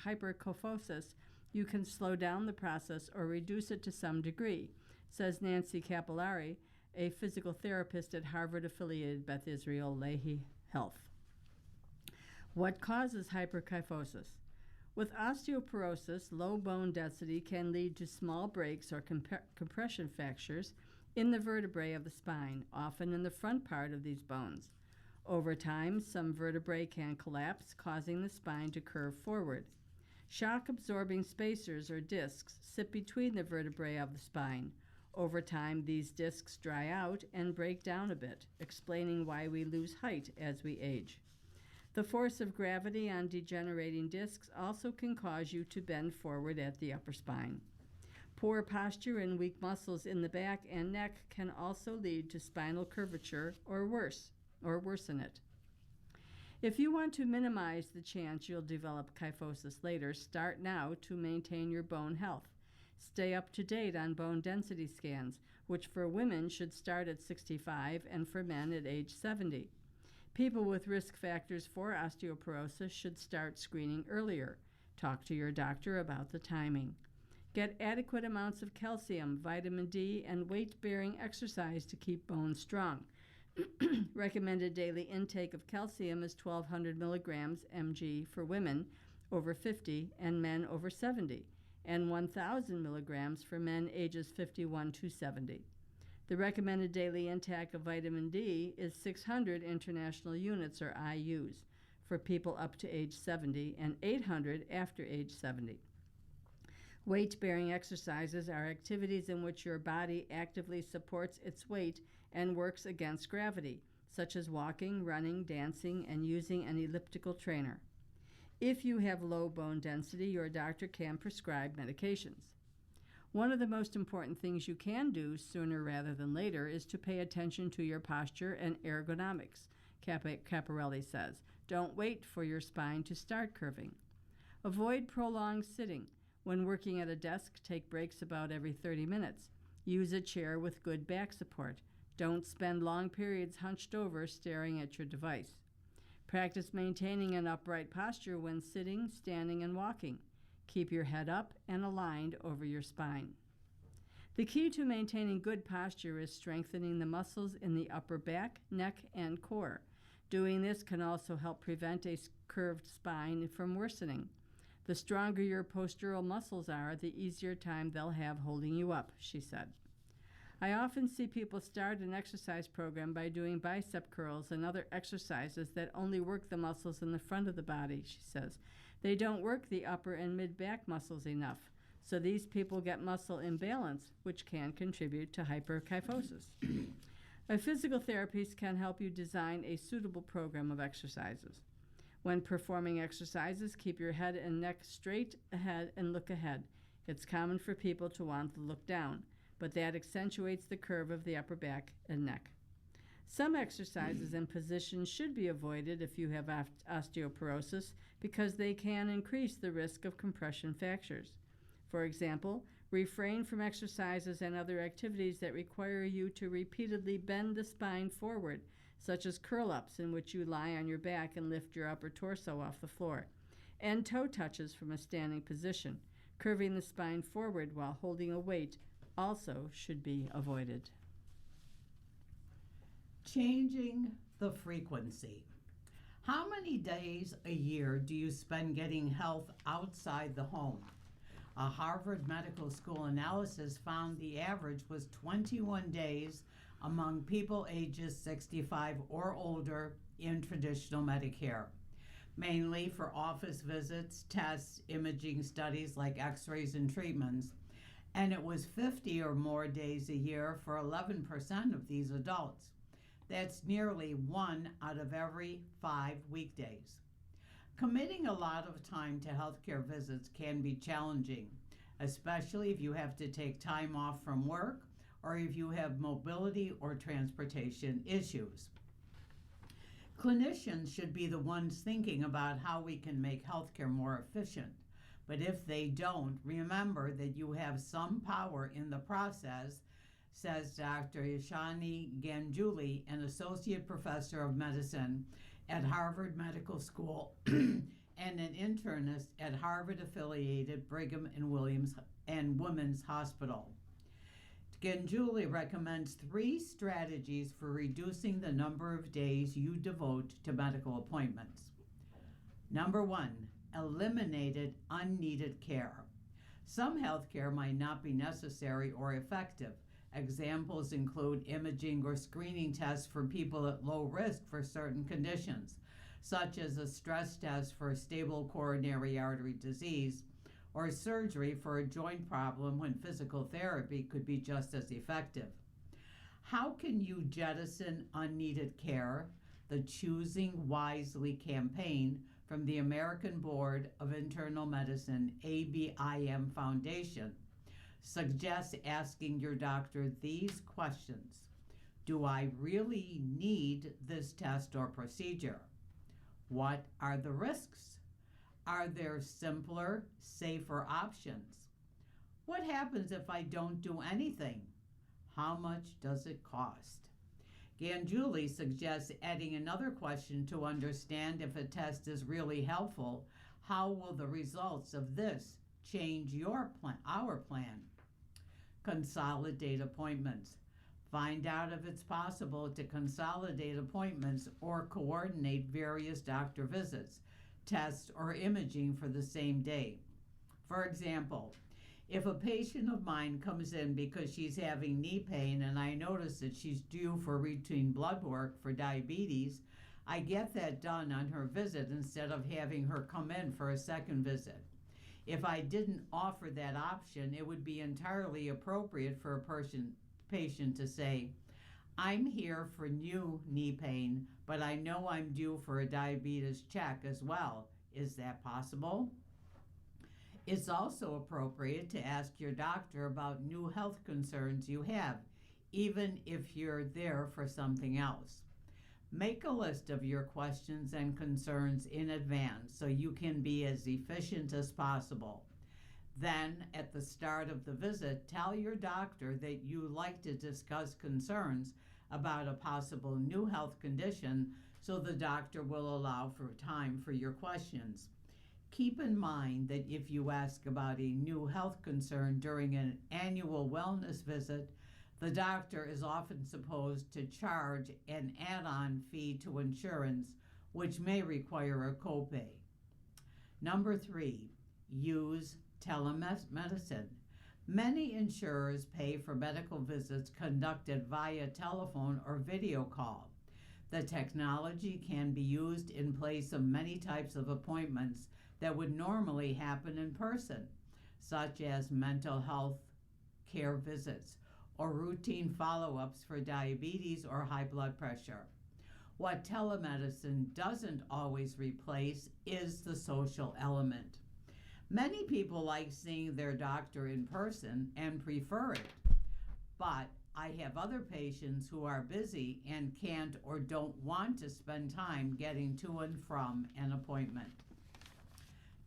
hyperkyphosis, you can slow down the process or reduce it to some degree, says Nancy Capillari, a physical therapist at Harvard-affiliated Beth Israel Lahey Health. What causes hyperkyphosis? With osteoporosis, low bone density can lead to small breaks or compression fractures in the vertebrae of the spine, often in the front part of these bones. Over time, some vertebrae can collapse, causing the spine to curve forward. Shock-absorbing spacers or discs sit between the vertebrae of the spine. Over time, these discs dry out and break down a bit, explaining why we lose height as we age. The force of gravity on degenerating discs also can cause you to bend forward at the upper spine. Poor posture and weak muscles in the back and neck can also lead to spinal curvature or worsen it. If you want to minimize the chance you'll develop kyphosis later, start now to maintain your bone health. Stay up to date on bone density scans, which for women should start at 65 and for men at age 70. People with risk factors for osteoporosis should start screening earlier. Talk to your doctor about the timing. Get adequate amounts of calcium, vitamin D, and weight-bearing exercise to keep bones strong. Recommended daily intake of calcium is 1,200 milligrams mg for women over 50 and men over 70, and 1,000 milligrams for men ages 51 to 70. The recommended daily intake of vitamin D is 600 international units, or IUs, for people up to age 70 and 800 after age 70. Weight-bearing exercises are activities in which your body actively supports its weight and works against gravity, such as walking, running, dancing, and using an elliptical trainer. If you have low bone density, your doctor can prescribe medications. One of the most important things you can do sooner rather than later is to pay attention to your posture and ergonomics, Capparelli says. Don't wait for your spine to start curving. Avoid prolonged sitting. When working at a desk, take breaks about every 30 minutes. Use a chair with good back support. Don't spend long periods hunched over staring at your device. Practice maintaining an upright posture when sitting, standing, and walking. Keep your head up and aligned over your spine. The key to maintaining good posture is strengthening the muscles in the upper back, neck, and core. Doing this can also help prevent a curved spine from worsening. The stronger your postural muscles are, the easier time they'll have holding you up, she said. I often see people start an exercise program by doing bicep curls and other exercises that only work the muscles in the front of the body, she says. They don't work the upper and mid-back muscles enough, so these people get muscle imbalance, which can contribute to hyperkyphosis. A physical therapist can help you design a suitable program of exercises. When performing exercises, keep your head and neck straight ahead and look ahead. It's common for people to want to look down, but that accentuates the curve of the upper back and neck. Some exercises and positions should be avoided if you have osteoporosis because they can increase the risk of compression fractures. For example, refrain from exercises and other activities that require you to repeatedly bend the spine forward, such as curl-ups in which you lie on your back and lift your upper torso off the floor, and toe touches from a standing position. Curving the spine forward while holding a weight also should be avoided. Changing the frequency. How many days a year do you spend getting health outside the home? A Harvard Medical School analysis found the average was 21 days among people ages 65 or older in traditional Medicare, mainly for office visits, tests, imaging studies like x-rays and treatments, and it was 50 or more days a year for 11% of these adults. That's nearly 1 out of every 5 weekdays. Committing a lot of time to healthcare visits can be challenging, especially if you have to take time off from work or if you have mobility or transportation issues. Clinicians should be the ones thinking about how we can make healthcare more efficient, but if they don't, remember that you have some power in the process, says Dr. Yashani Ganjuli, an associate professor of medicine at Harvard Medical School and an internist at Harvard-affiliated Brigham and Women's Hospital. Ganjuli recommends 3 strategies for reducing the number of days you devote to medical appointments. Number 1, eliminated unneeded care. Some health care might not be necessary or effective. Examples include imaging or screening tests for people at low risk for certain conditions, such as a stress test for stable coronary artery disease, or surgery for a joint problem when physical therapy could be just as effective. How can you jettison unneeded care? The Choosing Wisely campaign from the American Board of Internal Medicine ABIM Foundation suggests asking your doctor these questions. Do I really need this test or procedure? What are the risks? Are there simpler, safer options? What happens if I don't do anything? How much does it cost? Ganjuli suggests adding another question to understand if a test is really helpful. How will the results of this change our plan? Consolidate appointments. Find out if it's possible to consolidate appointments or coordinate various doctor visits, tests, or imaging for the same day. For example, if a patient of mine comes in because she's having knee pain and I notice that she's due for routine blood work for diabetes, I get that done on her visit instead of having her come in for a second visit. If I didn't offer that option, it would be entirely appropriate for a patient to say, I'm here for new knee pain, but I know I'm due for a diabetes check as well. Is that possible? It's also appropriate to ask your doctor about new health concerns you have, even if you're there for something else. Make a list of your questions and concerns in advance so you can be as efficient as possible. Then, at the start of the visit, tell your doctor that you'd like to discuss concerns about a possible new health condition so the doctor will allow for time for your questions. Keep in mind that if you ask about a new health concern during an annual wellness visit, the doctor is often supposed to charge an add-on fee to insurance, which may require a copay. Number 3, use telemedicine. Many insurers pay for medical visits conducted via telephone or video call. The technology can be used in place of many types of appointments that would normally happen in person, such as mental health care visits or routine follow-ups for diabetes or high blood pressure. What telemedicine doesn't always replace is the social element. Many people like seeing their doctor in person and prefer it, but I have other patients who are busy and can't or don't want to spend time getting to and from an appointment.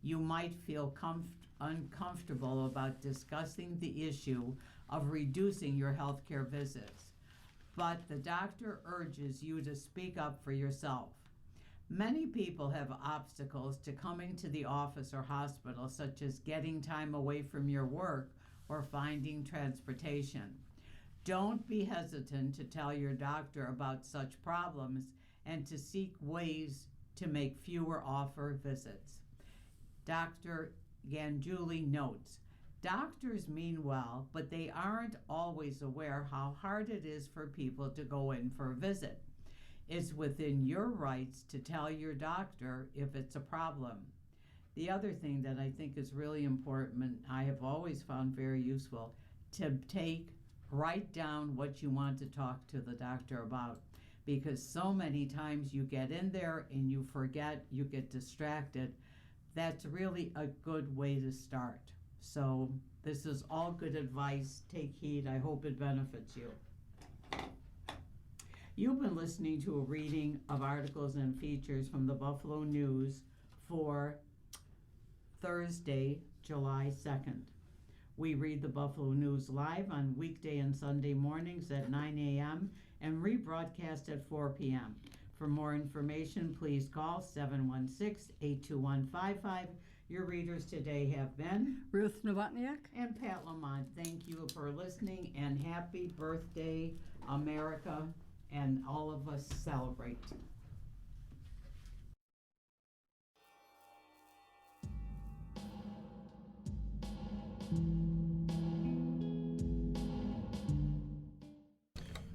You might feel uncomfortable about discussing the issue of reducing your healthcare visits, but the doctor urges you to speak up for yourself. Many people have obstacles to coming to the office or hospital, such as getting time away from your work or finding transportation. Don't be hesitant to tell your doctor about such problems and to seek ways to make fewer offer visits. Dr. Ganjuli notes, doctors mean well, but they aren't always aware how hard it is for people to go in for a visit. It's within your rights to tell your doctor if it's a problem. The other thing that I think is really important, I have always found very useful, to write down what you want to talk to the doctor about, because so many times you get in there and you forget, you get distracted. That's really a good way to start. So this is all good advice. Take heed. I hope it benefits you. You've been listening to a reading of articles and features from the Buffalo News for Thursday, July 2nd. We read the Buffalo News live on weekday and Sunday mornings at 9 a.m. and rebroadcast at 4 p.m. For more information, please call 716-821-55. Your readers today have been Ruth Novotniak and Pat Lamont. Thank you for listening, and happy birthday, America, and all of us celebrate.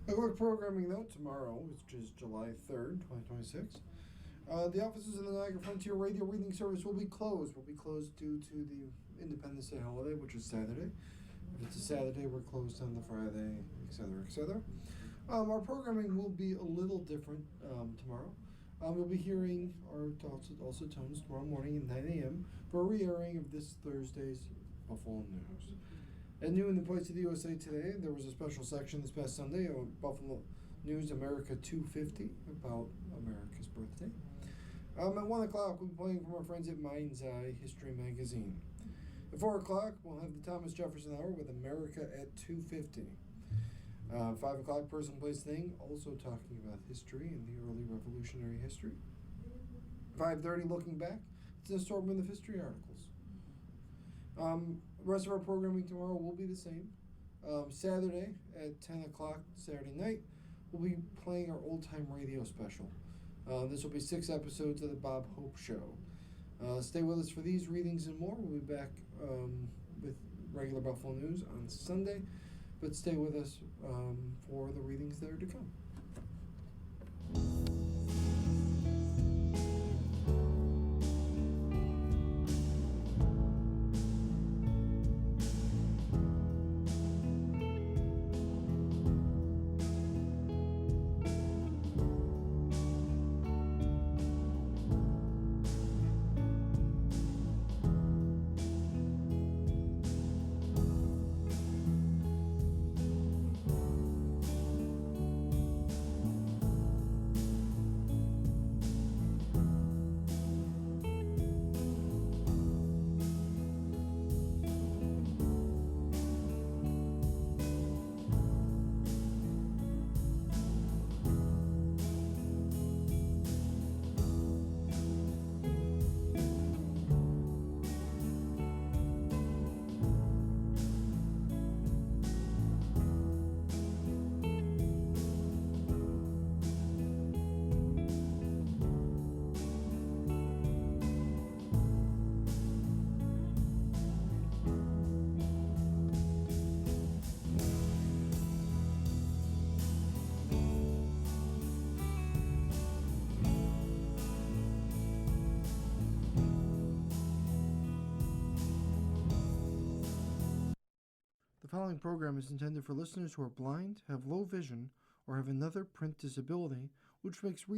A quick programming note: tomorrow, which is July 3rd, 2026, the offices in the Niagara Frontier Radio Reading Service will be closed. Will be closed due to the Independence Day holiday, which is Saturday. If it's a Saturday, we're closed on the Friday, etc., etc. Our programming will be a little different tomorrow. We'll be hearing our also tones tomorrow morning at 9 a.m. for a re-airing of this Thursday's Buffalo News. At noon in the Place of the USA Today, there was a special section this past Sunday on Buffalo News America 250 about America's birthday. At 1 o'clock, we'll be playing from our friends at Mind's Eye History Magazine. At 4 o'clock, we'll have the Thomas Jefferson Hour with America at 2:50. 5 o'clock, Person, Place, Thing, also talking about history and the early revolutionary history. 5:30, Looking Back. It's an assortment of history articles. The rest of our programming tomorrow will be the same. Saturday at 10 o'clock, Saturday night, we'll be playing our old-time radio special. This will be 6 episodes of the Bob Hope Show. Stay with us for these readings and more. We'll be back with regular Buffalo News on Sunday, but stay with us for the readings that are to come. The following program is intended for listeners who are blind, have low vision, or have another print disability, which makes